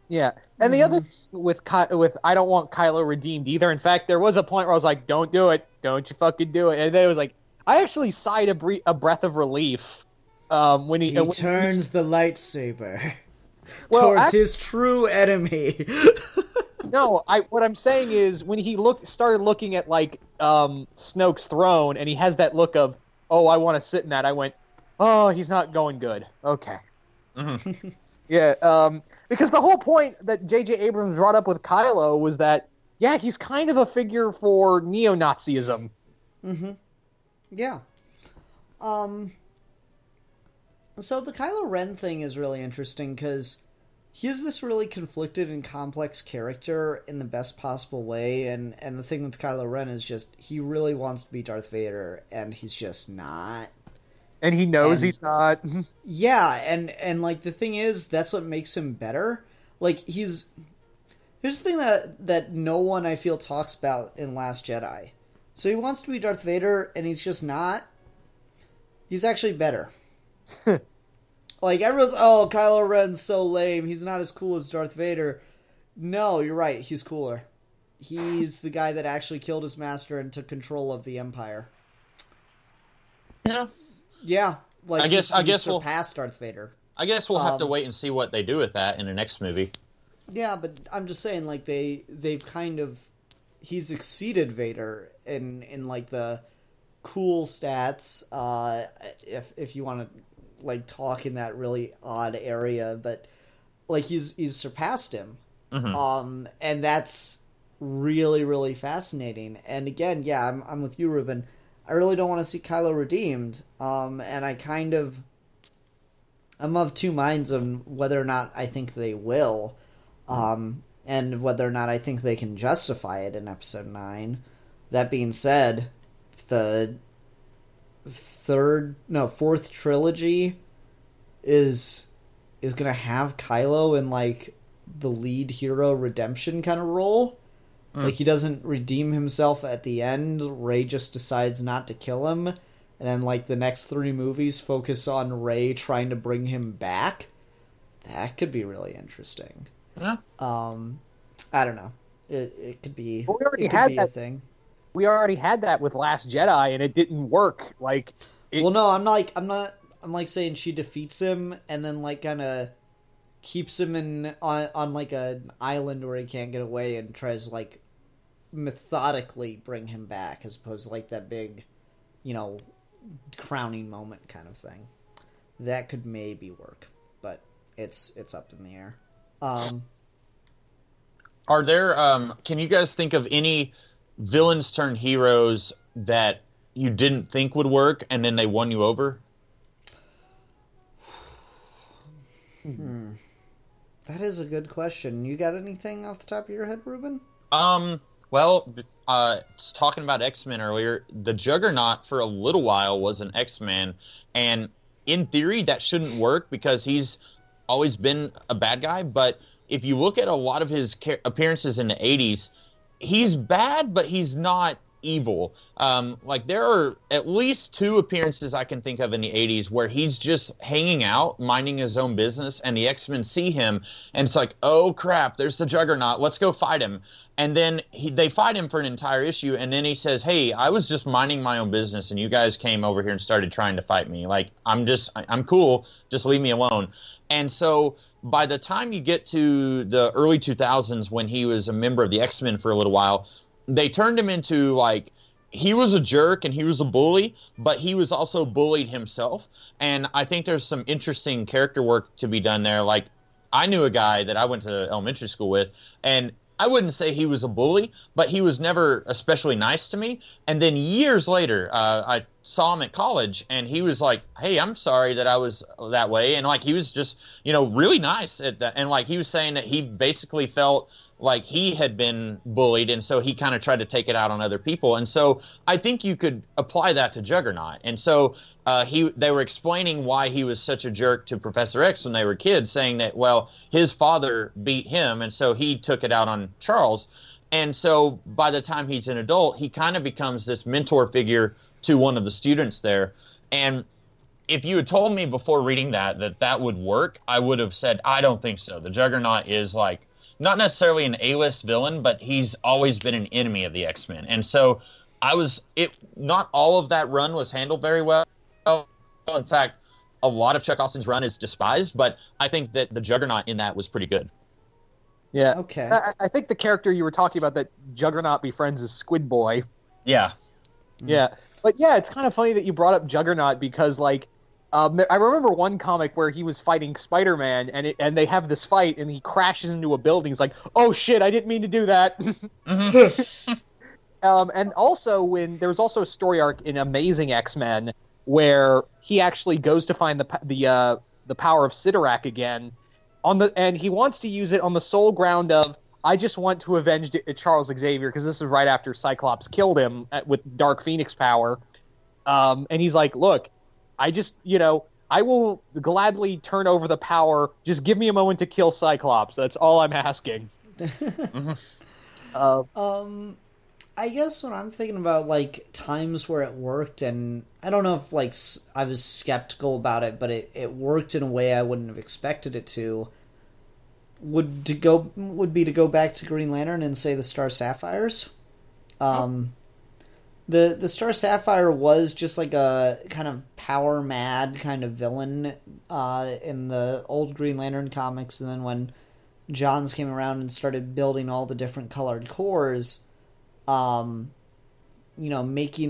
S2: Yeah, and the other thing with I don't want Kylo redeemed either. In fact, there was a point where I was like, "Don't do it! Don't you fucking do it!" And then it was like, I actually sighed a breath of relief when he
S3: turns the lightsaber
S2: towards
S3: his true enemy.
S2: No, what I'm saying is when he started looking at like Snoke's throne, and he has that look of, "Oh, I want to sit in that." I went, "Oh, he's not going good." Okay. Mm-hmm. Yeah, because the whole point that J.J. Abrams brought up with Kylo was that, yeah, he's kind of a figure for neo-Nazism.
S3: Mm-hmm. Yeah. So the Kylo Ren thing is really interesting because he's this really conflicted and complex character in the best possible way, and the thing with Kylo Ren is just he really wants to be Darth Vader, and he's just not.
S2: And he knows he's not.
S3: Yeah, and like the thing is, that's what makes him better. Like here's the thing that no one I feel talks about in Last Jedi. So he wants to be Darth Vader, and he's just not. He's actually better. Like everyone's, oh, Kylo Ren's so lame. He's not as cool as Darth Vader. No, you're right. He's cooler. He's the guy that actually killed his master and took control of the Empire.
S4: Yeah.
S3: Yeah, like
S4: I guess
S3: surpassed Darth Vader.
S4: I guess we'll have to wait and see what they do with that in the next movie.
S3: Yeah, but I'm just saying, like they've kind of he's exceeded Vader in like the cool stats. If you want to like talk in that really odd area, but like he's surpassed him. Mm-hmm. And that's really really fascinating. And again, yeah, I'm with you, Ruben. I really don't want to see Kylo redeemed, and I'm of two minds on whether or not I think they will, and whether or not I think they can justify it in Episode 9. That being said, the fourth trilogy is going to have Kylo in like the lead hero redemption kind of role. Like, he doesn't redeem himself at the end. Rey just decides not to kill him. And then, like, the next 3 movies focus on Rey trying to bring him back. That could be really interesting.
S2: Yeah.
S3: I don't know. It could be,
S2: well, we already had that
S3: a thing.
S2: We already had that with Last Jedi, and it didn't work. Like,
S3: well, no, I'm like saying she defeats him and then, like, kind of keeps him on like an island where he can't get away and tries to like methodically bring him back, as opposed to like that big, crowning moment kind of thing. That could maybe work, but it's up in the air.
S4: Are there can you guys think of any villains turned heroes that you didn't think would work and then they won you over?
S3: That is a good question. You got anything off the top of your head, Ruben?
S4: Well, talking about X-Men earlier, the Juggernaut for a little while was an X-Man, and in theory that shouldn't work because he's always been a bad guy, but if you look at a lot of his appearances in the 80s, he's bad, but he's not evil. Like there are at least 2 appearances I can think of in the 80s where he's just hanging out, minding his own business, and the X-Men see him, and it's like, oh crap, there's the Juggernaut, let's go fight him. And then they fight him for an entire issue, and then he says, hey, I was just minding my own business, and you guys came over here and started trying to fight me. Like, I'm cool, just leave me alone. And so by the time you get to the early 2000s, when he was a member of the X-Men for a little while, they turned him into, like, he was a jerk and he was a bully, but he was also bullied himself. And I think there's some interesting character work to be done there. Like, I knew a guy that I went to elementary school with, and I wouldn't say he was a bully, but he was never especially nice to me. And then years later, I saw him at college, and he was like, hey, I'm sorry that I was that way. And, like, he was just, really nice at that. And, like, he was saying that he basically felt like he had been bullied, and so he kind of tried to take it out on other people. And so I think you could apply that to Juggernaut. And so they were explaining why he was such a jerk to Professor X when they were kids, saying that, well, his father beat him, and so he took it out on Charles. And so by the time he's an adult, he kind of becomes this mentor figure to one of the students there. And if you had told me before reading that would work, I would have said, I don't think so. The Juggernaut is, like, not necessarily an A-list villain, but he's always been an enemy of the X-Men. And so not all of that run was handled very well. In fact, a lot of Chuck Austin's run is despised, but I think that the Juggernaut in that was pretty good.
S2: Yeah.
S3: Okay.
S2: I think the character you were talking about that Juggernaut befriends is Squid Boy.
S4: Yeah.
S2: Yeah. But yeah, it's kind of funny that you brought up Juggernaut because, like, I remember one comic where he was fighting Spider-Man, and they have this fight, and he crashes into a building. He's like, "Oh shit, I didn't mean to do that." Mm-hmm. And also, there was also a story arc in Amazing X-Men where he actually goes to find the power of Sidorak again, and he wants to use it on the sole ground of, I just want to avenge Charles Xavier, because this is right after Cyclops killed him with Dark Phoenix power. And he's like, look, I just, I will gladly turn over the power. Just give me a moment to kill Cyclops. That's all I'm asking.
S3: I guess when I'm thinking about, like, times where it worked, and I don't know if, like, I was skeptical about it, but it worked in a way I wouldn't have expected it to, would be to go back to Green Lantern and say the Star Sapphires. The Star Sapphire was just like a kind of power mad kind of villain in the old Green Lantern comics, and then when Johns came around and started building all the different colored cores, making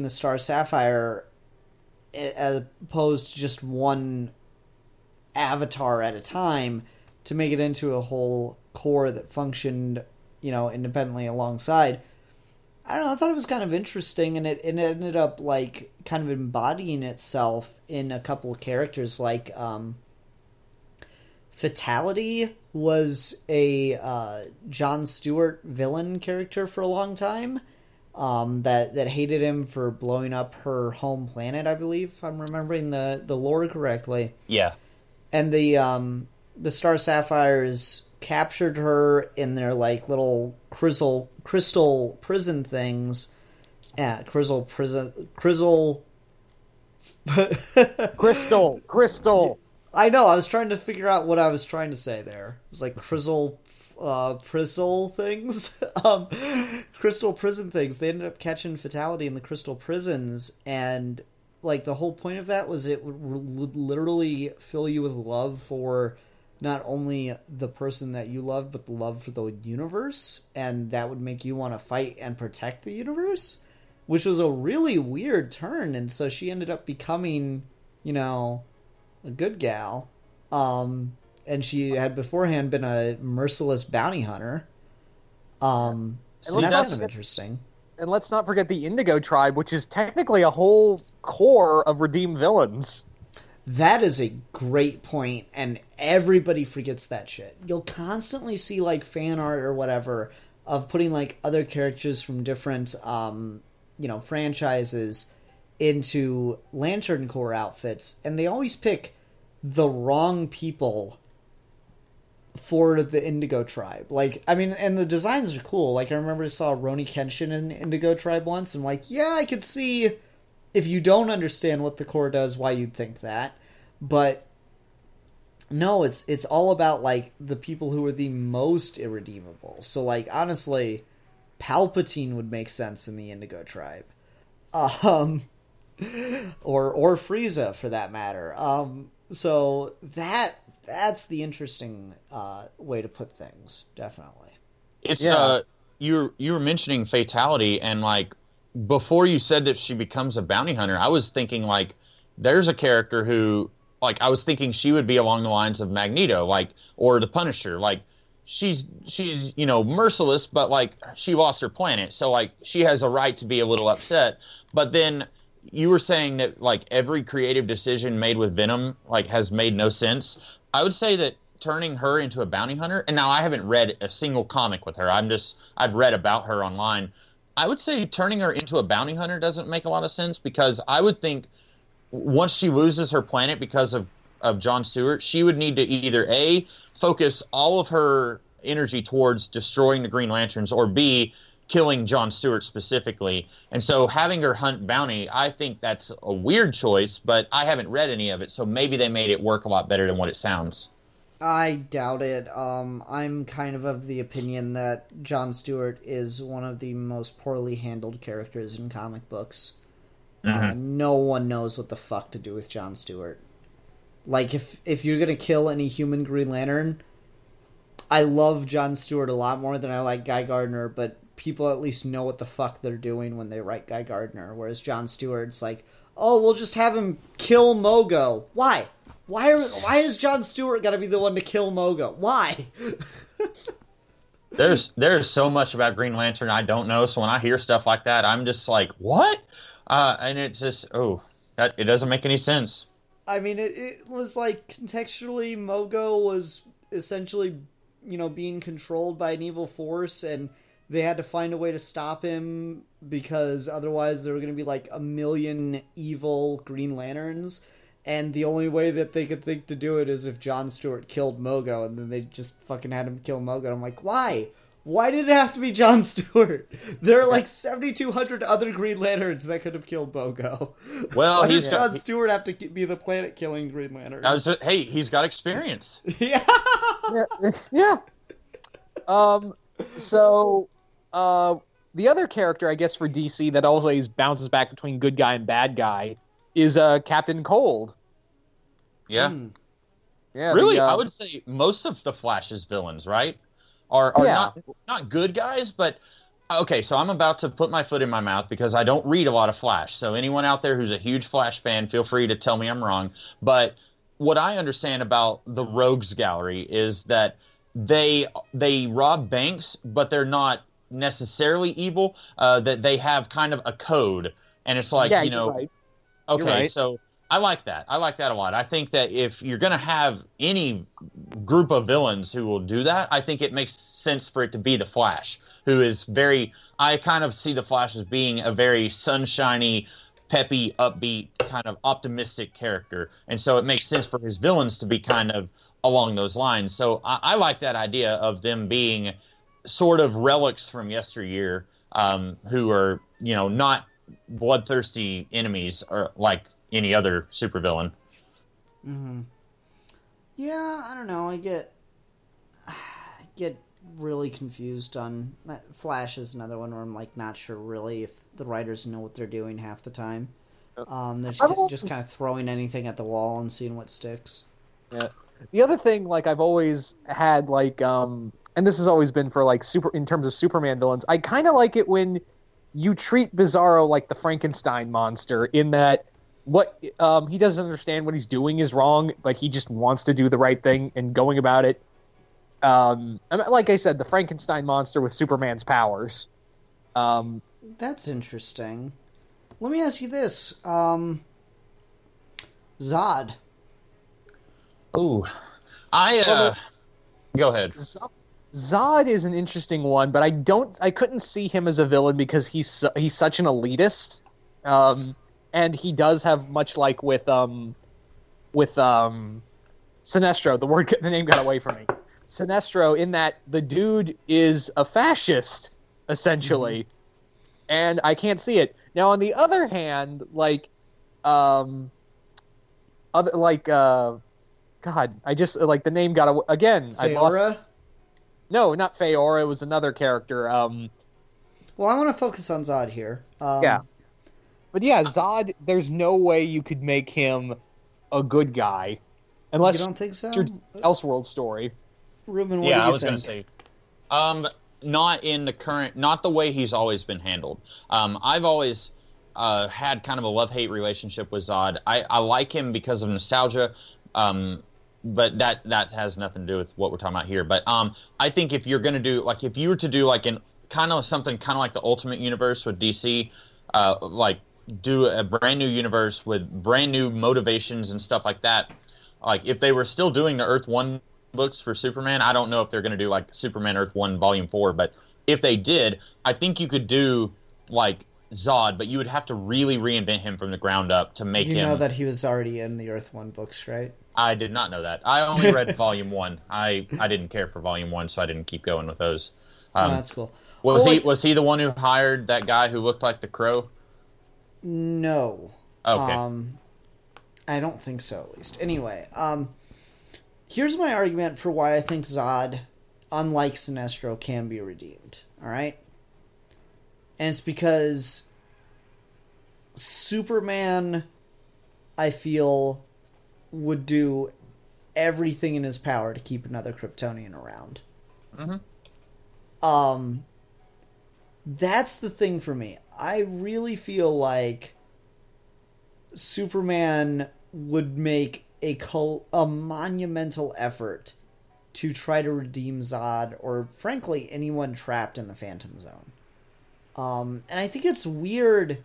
S3: the Star Sapphire as opposed to just one avatar at a time, to make it into a whole core that functioned, independently alongside. I don't know, I thought it was kind of interesting, and it ended up, like, kind of embodying itself in a couple of characters, like, Fatality was a Jon Stewart villain character for a long time, that hated him for blowing up her home planet, I believe, if I'm remembering the lore correctly.
S4: Yeah.
S3: And the Star Sapphires captured her in their, like, little crystal prison things. Crystal. I know, I was trying to figure out what I was trying to say there. It was like crystal things. Crystal prison things. They ended up catching Fatality in the crystal prisons, and, like, the whole point of that was it would literally fill you with love for not only the person that you love, but the love for the universe, and that would make you want to fight and protect the universe, which was a really weird turn. And so she ended up becoming, a good gal. And she had beforehand been a merciless bounty hunter. And that's kind of interesting.
S2: And let's not forget the Indigo Tribe, which is technically a whole core of redeemed villains.
S3: That is a great point, and everybody forgets that shit. You'll constantly see, fan art or whatever of putting, other characters from different, franchises into Lantern Corps outfits, and they always pick the wrong people for the Indigo Tribe. And the designs are cool. I remember I saw Roni Kenshin in Indigo Tribe once, and I could see, if you don't understand what the Corps does, why you'd think that. But no, it's all about the people who are the most irredeemable. So honestly, Palpatine would make sense in the Indigo Tribe. Or Frieza for that matter. So that's the interesting way to put things, definitely.
S4: It's you were mentioning fatality, and before you said that she becomes a bounty hunter, I was thinking there's a character who I was thinking she would be along the lines of Magneto, or the Punisher. She's merciless, but she lost her planet, so she has a right to be a little upset. But then you were saying that every creative decision made with Venom has made no sense. I would say that turning her into a bounty hunter, and now I haven't read a single comic with her. I've read about her online. I would say turning her into a bounty hunter doesn't make a lot of sense, because I would think once she loses her planet because of John Stewart, she would need to either A, focus all of her energy towards destroying the Green Lanterns, or B, killing John Stewart specifically. And so having her hunt bounty, I think that's a weird choice, but I haven't read any of it, so maybe they made it work a lot better than what it sounds.
S3: I doubt it. I'm kind of the opinion that John Stewart is one of the most poorly handled characters in comic books. No one knows what the fuck to do with John Stewart. If you're gonna kill any human Green Lantern, I love John Stewart a lot more than I like Guy Gardner, but people at least know what the fuck they're doing when they write Guy Gardner, whereas John Stewart's we'll just have him kill Mogo. Why? Why is John Stewart gotta be the one to kill Mogo? Why?
S4: There's so much about Green Lantern I don't know, so when I hear stuff like that, I'm just what? And it's just, it doesn't make any sense.
S3: I mean, it was contextually, Mogo was essentially, being controlled by an evil force, and they had to find a way to stop him, because otherwise there were going to be a million evil Green Lanterns, and the only way that they could think to do it is if John Stewart killed Mogo, and then they just fucking had him kill Mogo. I'm why? Why did it have to be John Stewart? There are 7,200 other Green Lanterns that could have killed Mogo.
S4: Well,
S3: why does John Stewart have to be the planet-killing Green Lantern?
S4: Hey, he's got experience.
S3: Yeah.
S2: Yeah. So, the other character, I guess, for DC that always bounces back between good guy and bad guy is Captain Cold.
S4: Yeah.
S2: Yeah.
S4: Really, I would say most of the Flash's villains, right, are not good guys, but okay, so I'm about to put my foot in my mouth because I don't read a lot of Flash. So anyone out there who's a huge Flash fan, feel free to tell me I'm wrong. But what I understand about the Rogues Gallery is that they rob banks, but they're not necessarily evil. That they have kind of a code, and it's
S2: right.
S4: Okay,
S2: right.
S4: So I like that. I like that a lot. I think that if you're going to have any group of villains who will do that, I think it makes sense for it to be the Flash, who is I kind of see the Flash as being a very sunshiny, peppy, upbeat, kind of optimistic character. And so it makes sense for his villains to be kind of along those lines. So I like that idea of them being sort of relics from yesteryear, who are, not bloodthirsty enemies or like any other supervillain.
S3: Mm-hmm. Yeah, I don't know. I get really confused on Flash is another one where I'm not sure really if the writers know what they're doing half the time. They're just kind of throwing anything at the wall and seeing what sticks.
S2: Yeah. The other thing, like I've always had, like, and this has always been for like in terms of Superman villains, I kind of like it when you treat Bizarro like the Frankenstein monster, in that what he doesn't understand what he's doing is wrong, but he just wants to do the right thing and going about it. Like I said, the Frankenstein monster with Superman's powers.
S3: That's interesting. Let me ask you this. Zod.
S4: Ooh. Go ahead.
S2: Zod is an interesting one, but I couldn't see him as a villain because he's such an elitist. And he does have, much like with Sinestro, the name got away from me. Sinestro, in that the dude is a fascist, essentially. And I can't see it. Now, on the other hand, like, God, I just, like, the name got away again. I lost. No, not Feora. It was another character.
S3: Well, I want to focus on Zod here.
S2: Yeah. But yeah, Zod, there's no way you could make him a good guy. Unless
S3: you don't think so?
S2: It's your Elseworld story.
S3: Ruben, what do you think?
S4: Yeah, I was going to say. Not in the current, not the way he's always been handled. I've always had kind of a love-hate relationship with Zod. I like him because of nostalgia, but that has nothing to do with what we're talking about here. But I think if you're going to do, like, if you were to do like something kind of like the Ultimate Universe with DC, like do a brand new universe with brand new motivations and stuff like that. Like if they were still doing the Earth 1 books for Superman, I don't know if they're going to do like Superman Earth 1 Volume 4, but if they did, I think you could do like Zod, but you would have to really reinvent him from the ground up to make him...
S3: You know that he was already in the Earth 1 books, right?
S4: I did not know that. I only read Volume 1. I didn't care for Volume 1, so I didn't keep going with those.
S3: That's cool.
S4: Was he the one who hired that guy who looked like the Crow?
S3: No.
S4: Okay.
S3: I don't think so, at least. Anyway, here's my argument for why I think Zod, unlike Sinestro, can be redeemed. All right? And it's because Superman, I feel, would do everything in his power to keep another Kryptonian around.
S4: Mm-hmm.
S3: That's the thing for me. I really feel like Superman would make a monumental effort to try to redeem Zod, or frankly anyone trapped in the Phantom Zone. And I think it's weird.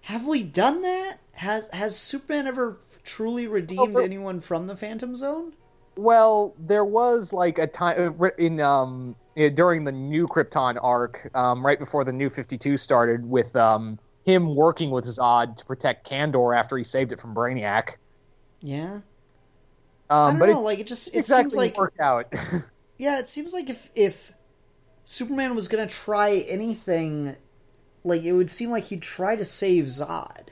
S3: Have we done that? Has Superman ever truly redeemed anyone from the Phantom Zone?
S2: Well, there was like a time during the New Krypton arc, right before the New 52 started, with him working with Zod to protect Kandor after he saved it from Brainiac.
S3: Yeah. I don't know. It seems like
S2: worked out.
S3: Yeah, it seems like if Superman was going to try anything, like, it would seem like he'd try to save Zod.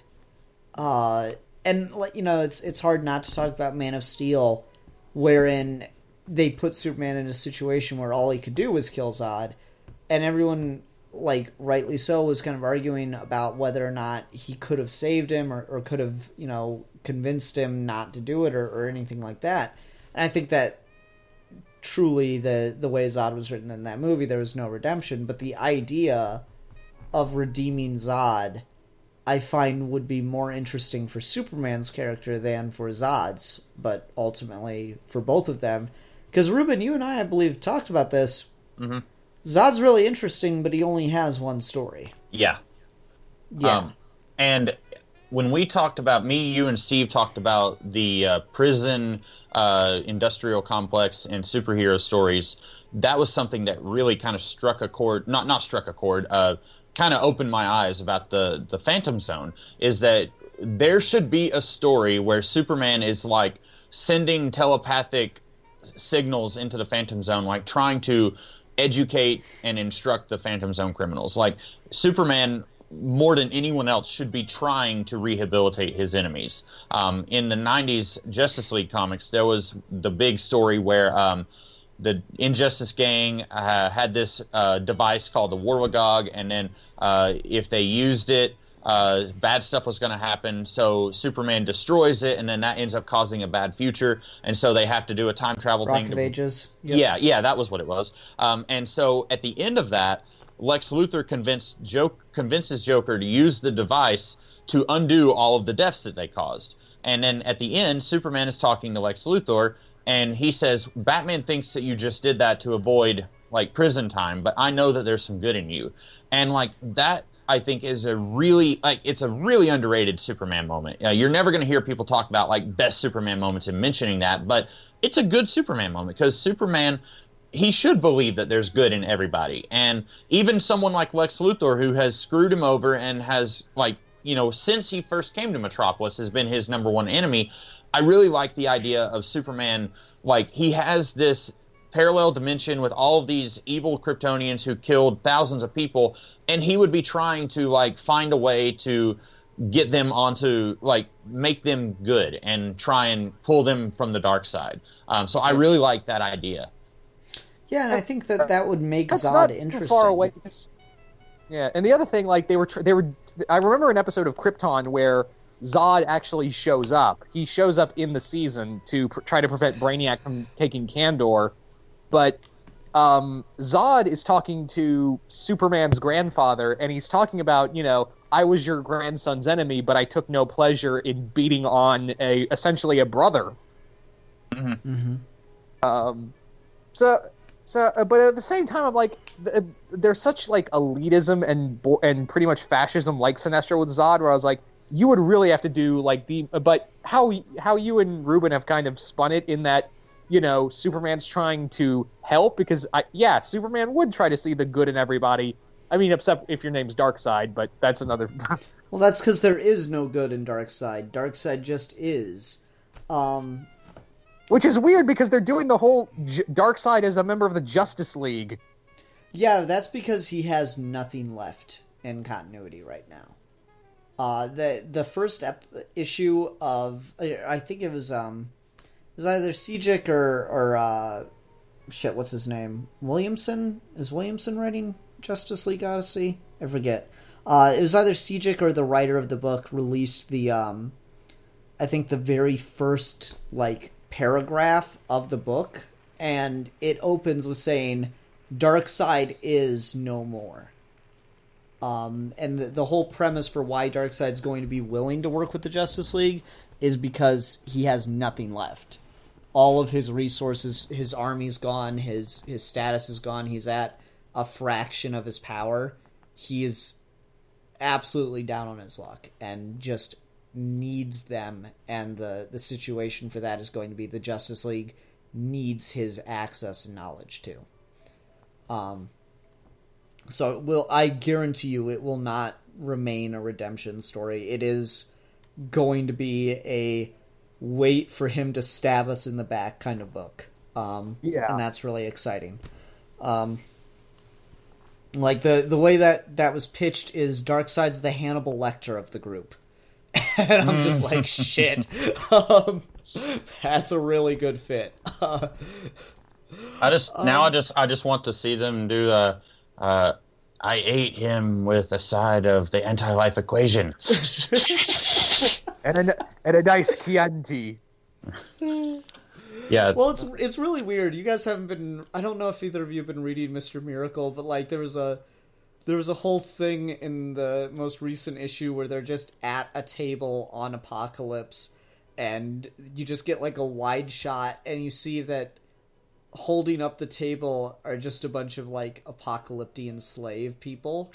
S3: And, like, you know, it's hard not to talk about Man of Steel, wherein they put Superman in a situation where all he could do was kill Zod, and everyone, like, rightly so, was kind of arguing about whether or not he could have saved him or could have, you know, convinced him not to do it or anything like that. And I think that truly the way Zod was written in that movie, there was no redemption, but the idea of redeeming Zod, I find, would be more interesting for Superman's character than for Zod's, but ultimately for both of them. Because, Ruben, you and I believe, talked about this.
S4: Mm-hmm.
S3: Zod's really interesting, but he only has one story.
S4: Yeah.
S3: Yeah.
S4: And when we talked about, you and Steve talked about the prison industrial complex and superhero stories, that was something that really kind of struck a chord, not struck a chord, kind of opened my eyes about the Phantom Zone, is that there should be a story where Superman is like sending telepathic signals into the Phantom Zone, like trying to educate and instruct the Phantom Zone criminals. Like, Superman, more than anyone else, should be trying to rehabilitate his enemies. In the 90s Justice League comics, there was the big story where the Injustice gang had this device called the Warwagog, and then if they used it, bad stuff was going to happen, so Superman destroys it, and then that ends up causing a bad future, and so they have to do a time travel
S3: Rock
S4: thing.
S3: of Ages. Yep.
S4: Yeah, that was what it was. And so at the end of that, Lex Luthor convinces Joker to use the device to undo all of the deaths that they caused. And then at the end, Superman is talking to Lex Luthor, and he says, Batman thinks that you just did that to avoid, like, prison time, but I know that there's some good in you. And, like, that, I think, is it's a really underrated Superman moment. You're never going to hear people talk about, like, best Superman moments and mentioning that, but it's a good Superman moment, because Superman, he should believe that there's good in everybody. And even someone like Lex Luthor, who has screwed him over and has, like, since he first came to Metropolis, has been his number one enemy, I really like the idea of Superman, like, he has this parallel dimension with all of these evil Kryptonians who killed thousands of people, and he would be trying to, like, find a way to get them onto, like, make them good and try and pull them from the dark side. So I really like that idea.
S3: Yeah, and I think that would make
S2: That's
S3: Zod
S2: not
S3: interesting.
S2: Too far away. Yeah, and the other thing, like, they were. I remember an episode of Krypton where Zod actually shows up. He shows up in the season to try to prevent Brainiac from taking Kandor, but Zod is talking to Superman's grandfather, and he's talking about, I was your grandson's enemy, but I took no pleasure in beating on essentially a brother.
S3: Mm-hmm.
S2: But at the same time, I'm like, there's such, like, elitism and pretty much fascism like Sinestro with Zod, where I was like, you would really have to do, like, but how you and Ruben have kind of spun it in that, Superman's trying to help, because Superman would try to see the good in everybody. I mean, except if your name's Darkseid, but that's another.
S3: Well, that's because there is no good in Darkseid. Darkseid just is.
S2: Which is weird, because they're doing the whole Darkseid as a member of the Justice League.
S3: Yeah, that's because he has nothing left in continuity right now. The first issue of, I think it was either Sejic or what's his name? Williamson? Is Williamson writing Justice League Odyssey? I forget. It was either Sejic or the writer of the book released the, I think the very first, like, paragraph of the book, and it opens with saying, Darkseid is no more. And the whole premise for why Darkseid's going to be willing to work with the Justice League is because he has nothing left. All of his resources, his army's gone, his status is gone, he's at a fraction of his power. He is absolutely down on his luck and just needs them, and the situation for that is going to be the Justice League needs his access and knowledge too. So I guarantee you it will not remain a redemption story. It is going to be a wait for him to stab us in the back kind of book. And that's really exciting. Like the way that was pitched is Darkseid's the Hannibal Lecter of the group. And I'm just like, shit. That's a really good fit.
S4: I just want to see them do the I ate him with a side of the anti-life equation.
S2: and a nice Chianti.
S4: Yeah.
S3: Well, it's really weird. You guys haven't been. I don't know if either of you have been reading Mr. Miracle, but like there was a whole thing in the most recent issue where they're just at a table on Apocalypse, and you just get like a wide shot, and you see that holding up the table are just a bunch of like apocalyptic slave people.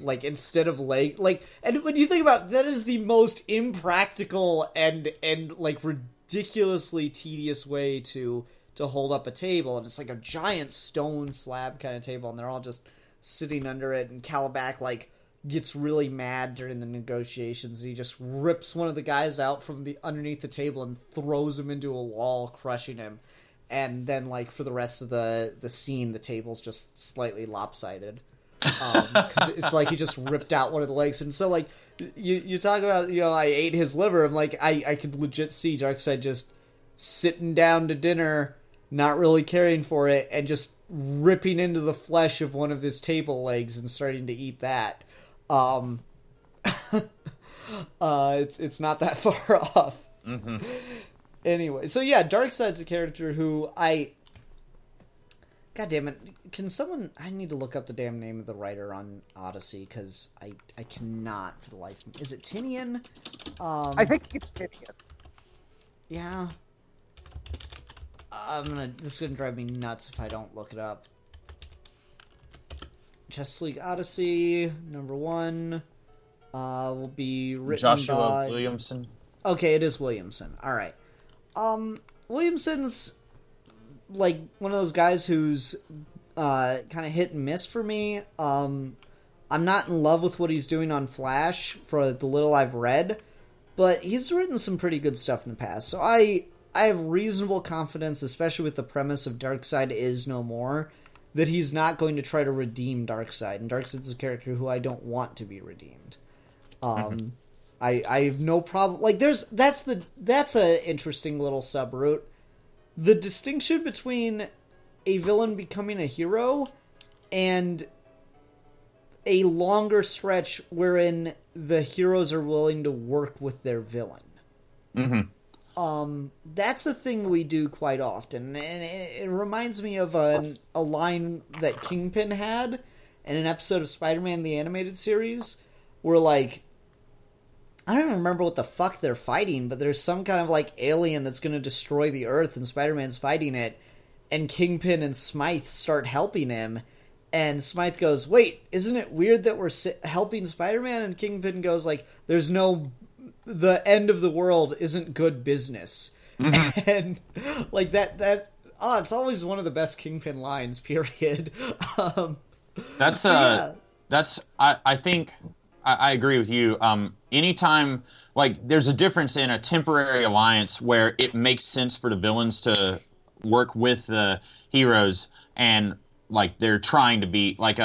S3: Like instead of and when you think about it, that is the most impractical and like ridiculously tedious way to hold up a table, and it's like a giant stone slab kind of table, and they're all just sitting under it, and Calabac like gets really mad during the negotiations, and he just rips one of the guys out from the underneath the table and throws him into a wall, crushing him. And then, like, for the rest of the scene, the table's just slightly lopsided. Because it's like he just ripped out one of the legs. And so, like, you talk about, I ate his liver. I'm like, I could legit see Darkseid just sitting down to dinner, not really caring for it, and just ripping into the flesh of one of his table legs and starting to eat that. It's not that far off.
S4: Mm-hmm.
S3: Anyway, so yeah, Darkseid's a character who God damn it! Can someone? I need to look up the damn name of the writer on Odyssey because I cannot for the life of me. Is it Tinian?
S2: I think it's Tinian.
S3: Yeah. This is gonna drive me nuts if I don't look it up. Justice League Odyssey #1 will be written
S4: Joshua
S3: by
S4: Williamson.
S3: Okay, it is Williamson. All right. Williamson's like one of those guys who's kind of hit and miss for me. I'm not in love with what he's doing on Flash for the little I've read, but he's written some pretty good stuff in the past. So I have reasonable confidence, especially with the premise of Darkseid is no more, that he's not going to try to redeem Darkseid. And Darkseid's a character who I don't want to be redeemed. I have no problem. Like that's an interesting little subroute. The distinction between a villain becoming a hero and a longer stretch wherein the heroes are willing to work with their villain.
S4: Mm-hmm.
S3: That's a thing we do quite often, and it reminds me of a line that Kingpin had in an episode of Spider-Man the Animated Series, where like I don't even remember what the fuck they're fighting, but there's some kind of like alien that's going to destroy the Earth, and Spider-Man's fighting it, and Kingpin and Smythe start helping him, and Smythe goes, "Wait, isn't it weird that we're helping Spider-Man?" And Kingpin goes like, the end of the world isn't good business. Mm-hmm. And like it's always one of the best Kingpin lines, period.
S4: I think I agree with you. Anytime, like, there's a difference in a temporary alliance where it makes sense for the villains to work with the heroes, and like they're trying to be like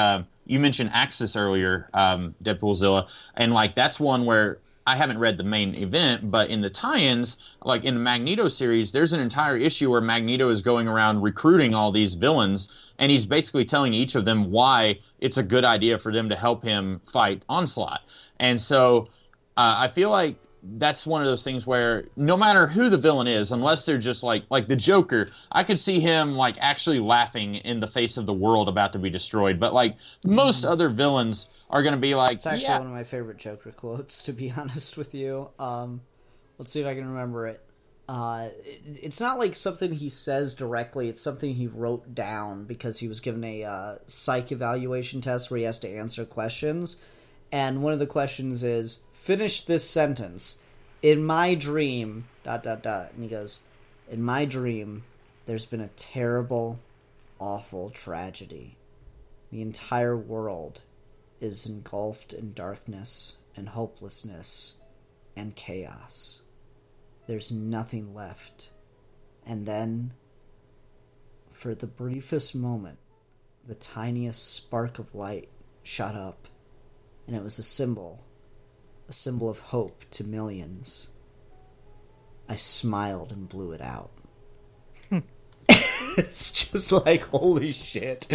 S4: you mentioned Axis earlier, Deadpoolzilla, and like that's one where I haven't read the main event, but in the tie-ins, like in the Magneto series, there's an entire issue where Magneto is going around recruiting all these villains, and he's basically telling each of them why it's a good idea for them to help him fight Onslaught. And so I feel like that's one of those things where no matter who the villain is, unless they're just like the Joker, I could see him like actually laughing in the face of the world about to be destroyed. But like most other villains are going to be like,
S3: it's actually one of my favorite Joker quotes, to be honest with you. Let's see if I can remember it. It's not like something he says directly. It's something he wrote down because he was given a psych evaluation test where he has to answer questions. And one of the questions is, finish this sentence. In my dream, ... And he goes, in my dream, there's been a terrible, awful tragedy. The entire world is engulfed in darkness and hopelessness and chaos. There's nothing left. And then, for the briefest moment, the tiniest spark of light shot up, and it was a symbol of hope to millions. I smiled and blew it out. It's just like, holy shit.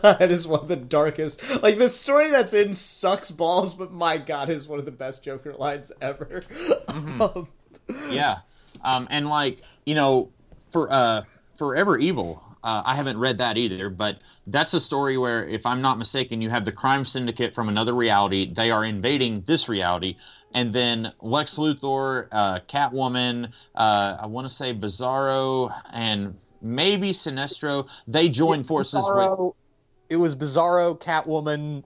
S3: That is one of the darkest... Like, the story that's in sucks balls, but my god, is one of the best Joker lines ever.
S4: Mm-hmm. Yeah. And like, you know, for Forever Evil, I haven't read that either, but that's a story where, if I'm not mistaken, you have the crime syndicate from another reality. They are invading this reality. And then Lex Luthor, Catwoman, I want to say Bizarro, and maybe Sinestro, they join forces with...
S2: It was Bizarro, Catwoman,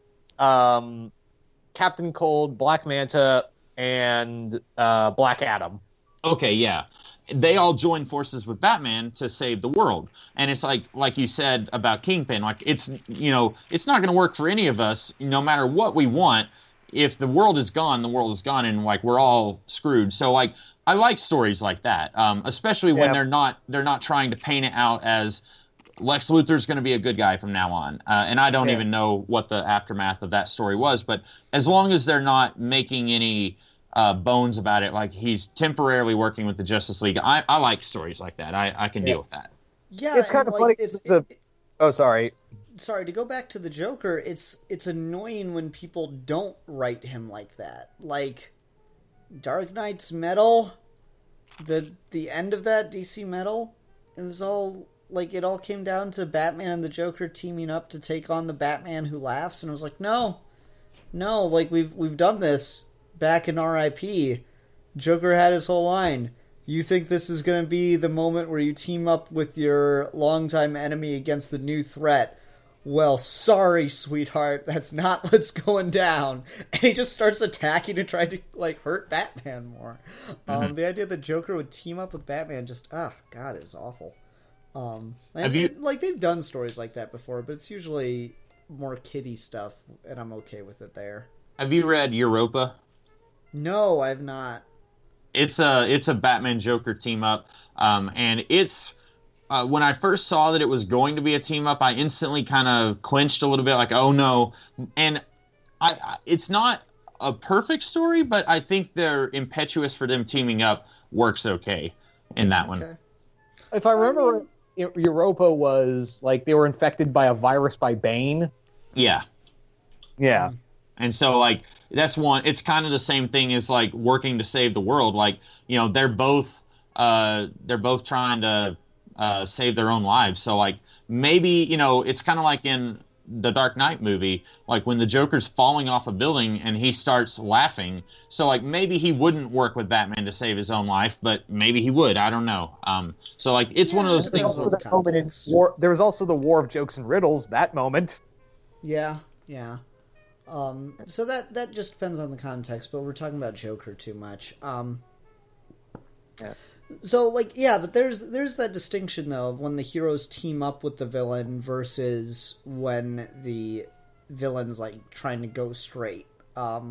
S2: Captain Cold, Black Manta, and Black Adam.
S4: Okay, yeah. They all join forces with Batman to save the world. And it's like you said about Kingpin, like it's not going to work for any of us, no matter what we want. If the world is gone, the world is gone, and like we're all screwed. So like I like stories like that, especially when they're not trying to paint it out as Lex Luthor's going to be a good guy from now on. And I don't even know what the aftermath of that story was, but as long as they're not making any bones about it, like he's temporarily working with the Justice League, I like stories like that. I can deal with that.
S3: Yeah,
S2: it's kind of funny.
S3: Sorry, to go back to the Joker, it's annoying when people don't write him like that. Like, Dark Knight's Metal, the end of that DC Metal, it was all like it all came down to Batman and the Joker teaming up to take on the Batman Who Laughs, and I was like, no, like we've done this back in R.I.P. Joker had his whole line. You think this is going to be the moment where you team up with your longtime enemy against the new threat? Well, sorry, sweetheart, that's not what's going down. And he just starts attacking and trying to, like, hurt Batman more. The idea that Joker would team up with Batman just, God, it was awful. Like, they've done stories like that before, but it's usually more kiddie stuff, and I'm okay with it there.
S4: Have you read Europa?
S3: No, I've not.
S4: It's a Batman Joker team up, and it's when I first saw that it was going to be a team up, I instantly kind of clinched a little bit, like, oh no. And it's not a perfect story, but I think their impetuous for them teaming up works okay in that one.
S2: If I remember, Europa was like they were infected by a virus by Bane.
S4: Yeah. And so, like, that's one. It's kind of the same thing as like working to save the world. Like, you know, they're both trying to save their own lives. So, like, maybe, you know, it's kind of like in the Dark Knight movie, like when the Joker's falling off a building and he starts laughing. So, like, maybe he wouldn't work with Batman to save his own life, but maybe he would. I don't know. So, like, it's one of those things.
S2: There was also the War of Jokes and Riddles, that moment.
S3: Yeah. So that just depends on the context, but we're talking about Joker too much.
S2: Yeah.
S3: So, like, yeah, but there's that distinction, though, of when the heroes team up with the villain versus when the villain's, like, trying to go straight. I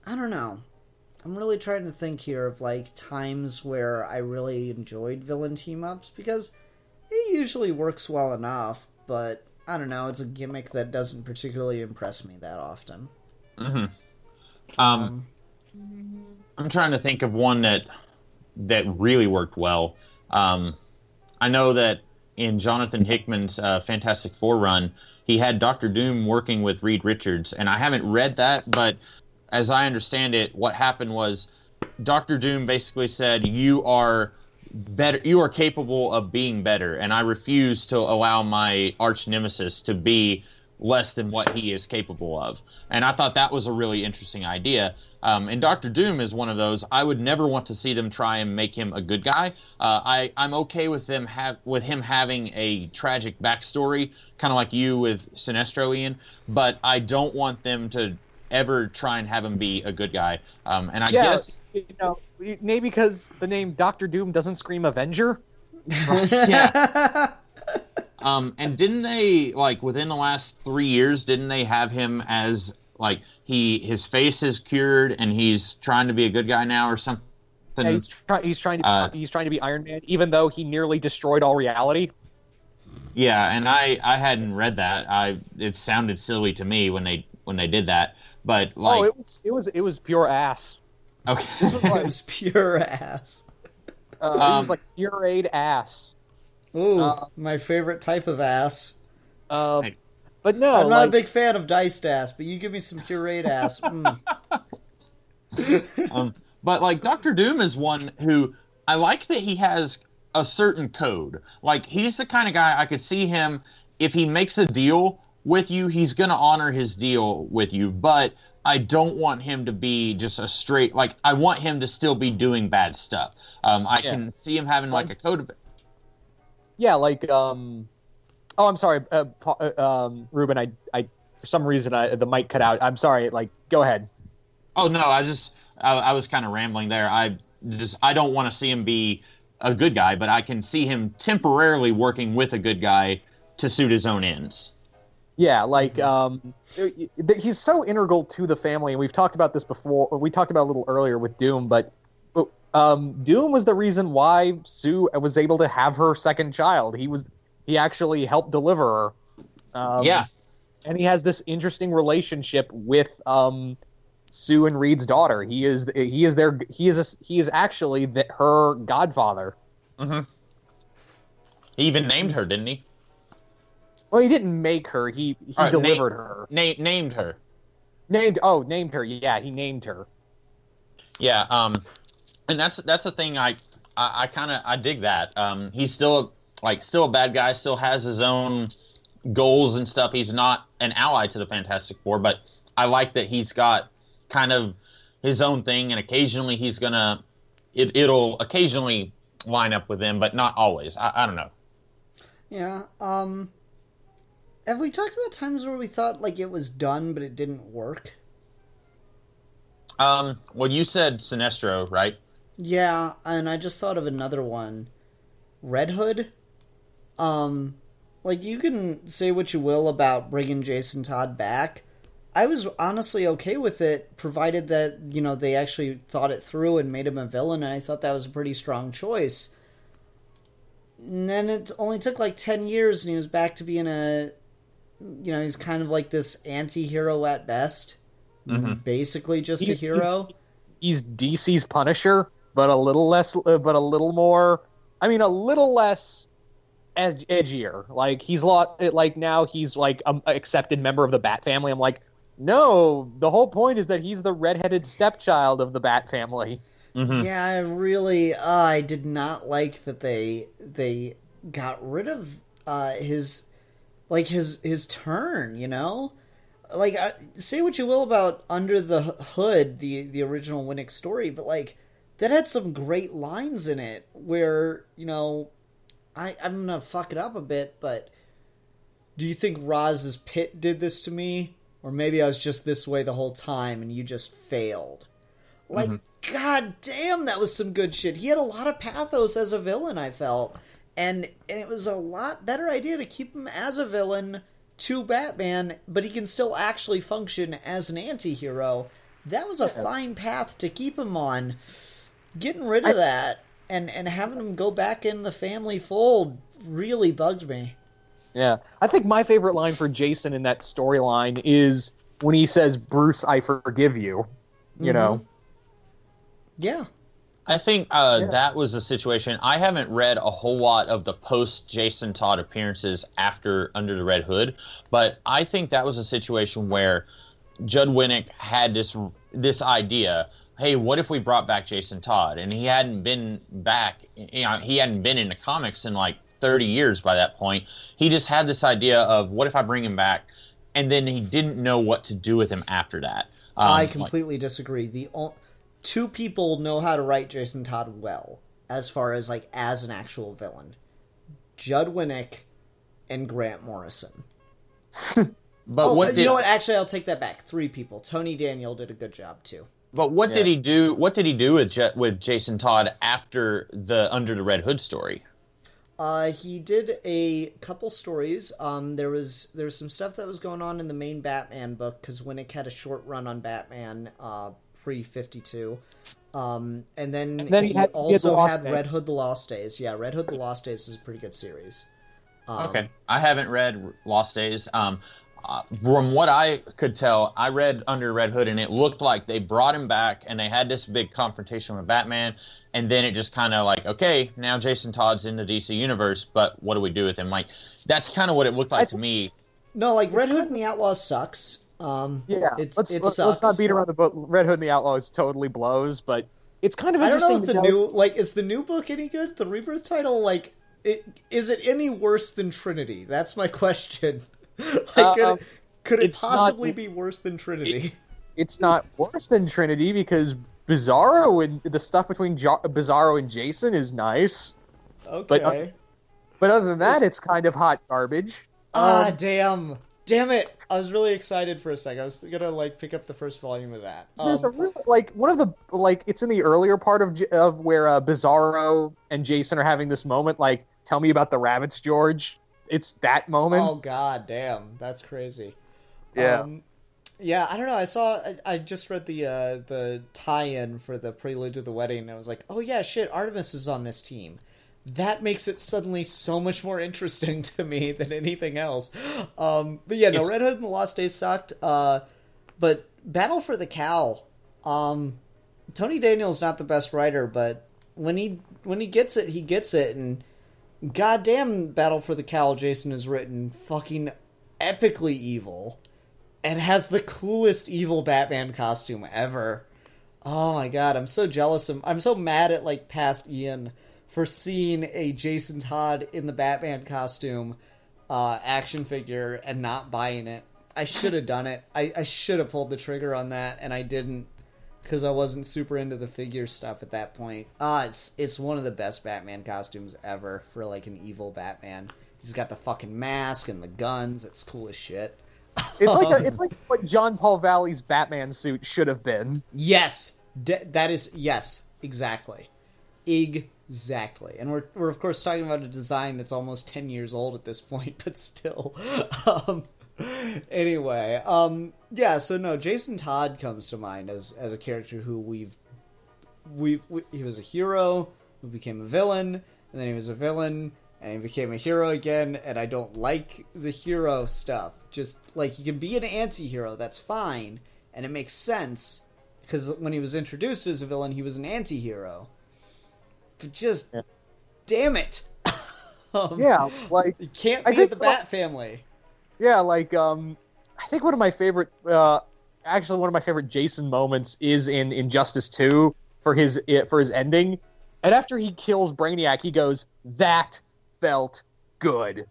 S3: don't know. I'm really trying to think here of, like, times where I really enjoyed villain team-ups, because it usually works well enough, but, I don't know, it's a gimmick that doesn't particularly impress me that often.
S4: Mm-hmm. I'm trying to think of one that really worked well. I know that in Jonathan Hickman's Fantastic Four run, he had Dr. Doom working with Reed Richards, and I haven't read that, but as I understand it, what happened was Dr. Doom basically said, you are better, you are capable of being better, and I refuse to allow my arch nemesis to be less than what he is capable of. And I thought that was a really interesting idea. And Dr. Doom is one of those. I would never want to see them try and make him a good guy. I'm okay with him having a tragic backstory, kind of like you with Sinestro, Ian. But I don't want them to ever try and have him be a good guy. And I guess,
S2: you know, maybe because the name Dr. Doom doesn't scream Avenger.
S4: Yeah. And didn't they, like, within the last 3 years, didn't they have him as, like, his face is cured and he's trying to be a good guy now or something?
S2: Yeah, he's trying to be Iron Man, even though he nearly destroyed all reality.
S4: Yeah, and I hadn't read that. It sounded silly to me when they did that, but like,
S2: it was pure ass.
S4: Okay,
S3: it was pure ass.
S2: It was like pureed ass.
S3: Ooh, my favorite type of ass.
S2: But no,
S3: I'm not a big fan of diced ass, but you give me some pureed ass.
S4: But like Dr. Doom is one who I like that he has a certain code. Like, he's the kind of guy I could see him, if he makes a deal with you, he's going to honor his deal with you. But I don't want him to be just a straight, like, I want him to still be doing bad stuff. I can see him having like a code of it.
S2: Yeah, like, oh, I'm sorry, Ruben. I for some reason the mic cut out. I'm sorry. Like, go ahead.
S4: Oh no, I was kind of rambling there. I don't want to see him be a good guy, but I can see him temporarily working with a good guy to suit his own ends.
S2: Yeah, like, he's so integral to the family, and we've talked about this before. We talked about it a little earlier with Doom, but Doom was the reason why Sue was able to have her second child. He actually helped deliver her.
S4: Yeah.
S2: And he has this interesting relationship with Sue and Reed's daughter. He is actually her godfather.
S4: Mm-hmm. He even named her, didn't he?
S2: Well, he didn't make her. He delivered her.
S4: Named her.
S2: Named her. Yeah, he named her.
S4: Yeah, and that's the thing. I kind of I dig that. He's still still a bad guy. Still has his own goals and stuff. He's not an ally to the Fantastic Four, but I like that he's got kind of his own thing, and occasionally he's gonna it'll occasionally line up with them, but not always. I don't know.
S3: Yeah. Have we talked about times where we thought like it was done, but it didn't work?
S4: Well, you said Sinestro, right?
S3: Yeah, and I just thought of another one. Red Hood. Like, you can say what you will about bringing Jason Todd back. I was honestly okay with it, provided that, you know, they actually thought it through and made him a villain, and I thought that was a pretty strong choice. And then it only took like 10 years, and he was back to being he's kind of like this anti-hero at best. Mm-hmm. Basically just a hero.
S2: He's DC's Punisher, but a little less, a little less edgier. Like, now he's like an accepted member of the Bat family. I'm like, no, the whole point is that he's the redheaded stepchild of the Bat family.
S3: Mm-hmm. Yeah, I did not like that they got rid of his turn, you know? Like, say what you will about Under the Hood, the original Winnick story, but, like, that had some great lines in it where, you know, I'm gonna fuck it up a bit, but do you think Roz's pit did this to me? Or maybe I was just this way the whole time and you just failed. Like, god damn, that was some good shit. He had a lot of pathos as a villain, I felt. And it was a lot better idea to keep him as a villain to Batman, but he can still actually function as an anti-hero. That was a fine path to keep him on. Getting rid of that and having him go back in the family fold really bugged me.
S2: Yeah. I think my favorite line for Jason in that storyline is when he says, "Bruce, I forgive you." You know?
S3: Yeah.
S4: I think that was a situation. I haven't read a whole lot of the post-Jason Todd appearances after Under the Red Hood, but I think that was a situation where Judd Winnick had this idea, hey, what if we brought back Jason Todd? And he hadn't been back, he hadn't been in the comics in like 30 years by that point. He just had this idea of, what if I bring him back? And then he didn't know what to do with him after that.
S3: I completely disagree. Two people know how to write Jason Todd well, as far as like as an actual villain: Judd Winnick and Grant Morrison. But you know what? Actually, I'll take that back. 3 people. Tony Daniel did a good job too.
S4: But what did he do? What did he do with Jason Todd after the Under the Red Hood story?
S3: He did a couple stories. There was some stuff that was going on in the main Batman book because Winnick had a short run on Batman. Pre-52. And then he also had Red Hood: The Lost Days. Yeah, Red Hood: The Lost Days is a pretty good series.
S4: Okay. I haven't read Lost Days. From what I could tell, I read Under Red Hood, and it looked like they brought him back, and they had this big confrontation with Batman, and then it just kind of like, okay, now Jason Todd's in the DC universe, but what do we do with him? Like, that's kind of what it looked like to me.
S3: No, like, Red Hood and the Outlaws sucks.
S2: Let's not beat around the bush. Red Hood and the Outlaws totally blows, but it's kind of interesting.
S3: I don't know if is the new book any good? The Rebirth title, like, is it any worse than Trinity? That's my question. Like, could it possibly be worse than Trinity?
S2: It's not worse than Trinity because Bizarro and the stuff between Bizarro and Jason is nice.
S3: Okay,
S2: but other than that, it's kind of hot garbage.
S3: Damn it! I was really excited for a second. I was gonna like pick up the first volume of that.
S2: There's a really, one of the it's in the earlier part of where Bizarro and Jason are having this moment. Like, tell me about the rabbits, George. It's that moment.
S3: Oh god, damn, that's crazy.
S2: Yeah.
S3: Yeah, I don't know. I just read the tie-in for the Prelude to the Wedding, and I was like, oh yeah, shit, Artemis is on this team. That makes it suddenly so much more interesting to me than anything else. But yeah, no, Red Hood and the Lost Days sucked. But Battle for the Cowl, Tony Daniel's not the best writer, but when he gets it, he gets it. And goddamn, Battle for the Cowl, Jason has written fucking epically evil. and has the coolest evil Batman costume ever. Oh my god, I'm so jealous. I'm so mad at, like, past Ian for seeing a Jason Todd in the Batman costume action figure and not buying it. I should have done it. I should have pulled the trigger on that, and I didn't, because I wasn't super into the figure stuff at that point. It's one of the best Batman costumes ever for, like, an evil Batman. He's got the fucking mask and the guns. It's cool as shit.
S2: It's like what John Paul Valley's Batman suit should have been.
S3: Yes, that is, yes, exactly. Exactly. And we're of course talking about a design that's almost 10 years old at this point, but still. Anyway, yeah, so no, Jason Todd comes to mind as a character who he was a hero who became a villain, and then he was a villain, and he became a hero again, and I don't like the hero stuff. Just, like, he can be an anti-hero, that's fine, and it makes sense, because when he was introduced as a villain, he was an anti-hero. But just, damn it!
S2: Yeah, like...
S3: You can't be in the Bat family.
S2: Yeah, like, I think one of my favorite Jason moments is in Injustice 2 for his ending. And after he kills Brainiac, he goes, "That felt good."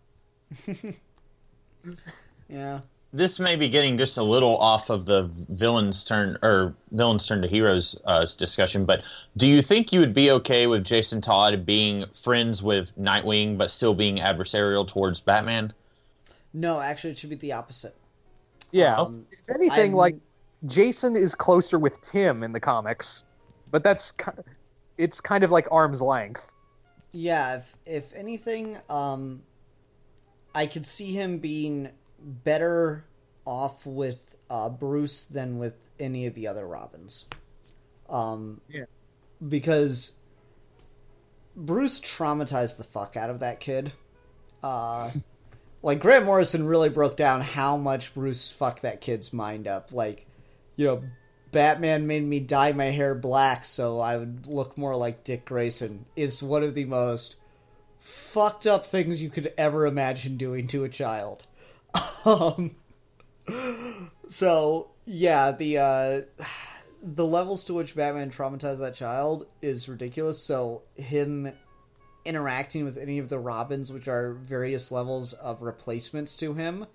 S3: Yeah.
S4: This may be getting just a little off of the villains turn to heroes discussion, but do you think you would be okay with Jason Todd being friends with Nightwing but still being adversarial towards Batman?
S3: No, actually, it should be the opposite.
S2: Yeah. If anything, like, Jason is closer with Tim in the comics, but it's kind of like arm's length.
S3: Yeah, if anything, I could see him being better off with Bruce than with any of the other Robins.
S2: Yeah.
S3: Because Bruce traumatized the fuck out of that kid. Like, Grant Morrison really broke down how much Bruce fucked that kid's mind up. Like, you know, Batman made me dye my hair black so I would look more like Dick Grayson is one of the most fucked up things you could ever imagine doing to a child. So, yeah, the levels to which Batman traumatized that child is ridiculous, so him interacting with any of the Robins, which are various levels of replacements to him,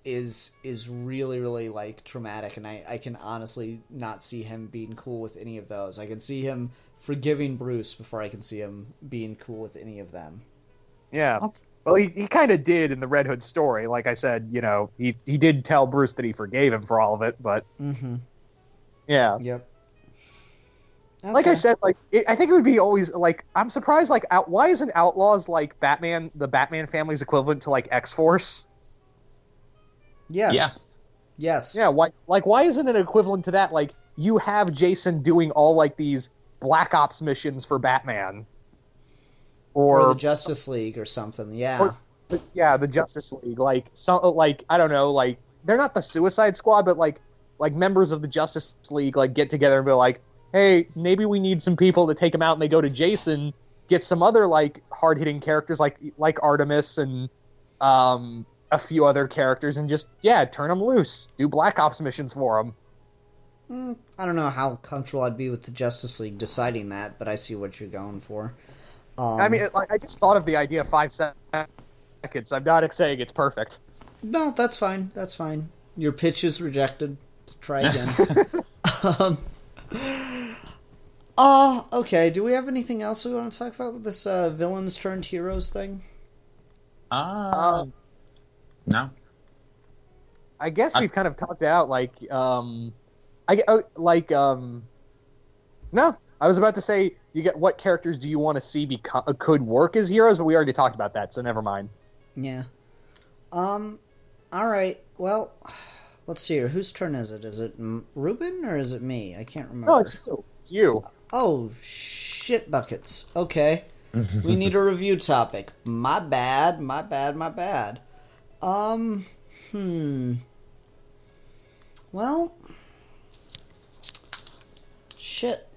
S3: is really, really, like, traumatic, and I can honestly not see him being cool with any of those. I can see him forgiving Bruce before I can see him being cool with any of them.
S2: Yeah. Okay. Well, he kind of did in the Red Hood story. Like I said, you know, he did tell Bruce that he forgave him for all of it, but...
S3: Mm-hmm.
S2: Yeah.
S3: Yep. Okay.
S2: Like I said, like I think it would be always like I'm surprised. Like, why isn't Outlaws like Batman, the Batman family's equivalent to like X-Force?
S3: Yes.
S4: Yeah.
S3: Yes.
S2: Yeah. Why isn't it equivalent to that? Like, you have Jason doing all like these Black Ops missions for Batman,
S3: or the Justice League or something. Yeah.
S2: The Justice League. Like I don't know. Like, they're not the Suicide Squad, but like members of the Justice League like get together and be like, hey, maybe we need some people to take him out, and they go to Jason, get some other, like, hard-hitting characters, like Artemis and a few other characters, and just, turn them loose. Do Black Ops missions for them.
S3: I don't know how comfortable I'd be with the Justice League deciding that, but I see what you're going for.
S2: I mean, I just thought of the idea 5 seconds. I'm not saying it's perfect.
S3: No, that's fine. That's fine. Your pitch is rejected. Try again. Okay. Do we have anything else we want to talk about with this villains turned heroes thing?
S4: No.
S2: I guess we've kind of talked out, like, no. I was about to say, what characters do you want to see could work as heroes, but we already talked about that, so never mind.
S3: Yeah. All right. Well, let's see here. Whose turn is it? Is it Ruben or is it me? I can't remember.
S2: No, it's you. It's you.
S3: Oh, shit buckets. Okay. We need a review topic. My bad. Well, shit.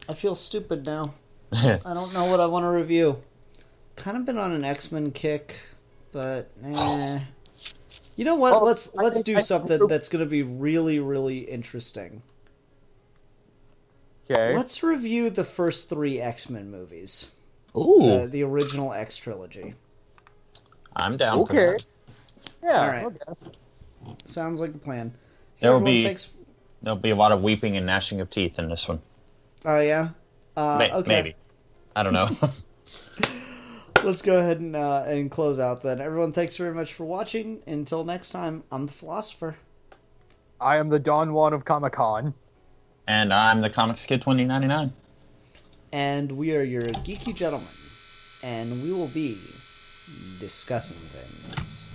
S3: I feel stupid now. I don't know what I want to review. Kind of been on an X-Men kick, but You know what?
S2: Well,
S3: Let's do
S2: I-
S3: something that's going to be really, really interesting.
S2: Okay.
S3: Let's review the first 3 X-Men movies.
S4: Ooh,
S3: The original X trilogy.
S4: I'm down for
S2: Okay.
S4: that.
S2: Yeah.
S3: All right.
S2: Okay.
S3: Sounds like a plan.
S4: There will
S3: Everyone,
S4: be
S3: thanks.
S4: there'll be a lot of weeping and gnashing of teeth in this one.
S3: Oh yeah. Okay.
S4: Maybe. I don't know.
S3: Let's go ahead and close out then. Everyone, thanks very much for watching. Until next time, I'm the Philosopher.
S2: I am the Don Juan of Comic-Con.
S4: And I'm the Comics Kid 2099.
S3: And we are your geeky gentlemen. And we will be discussing things.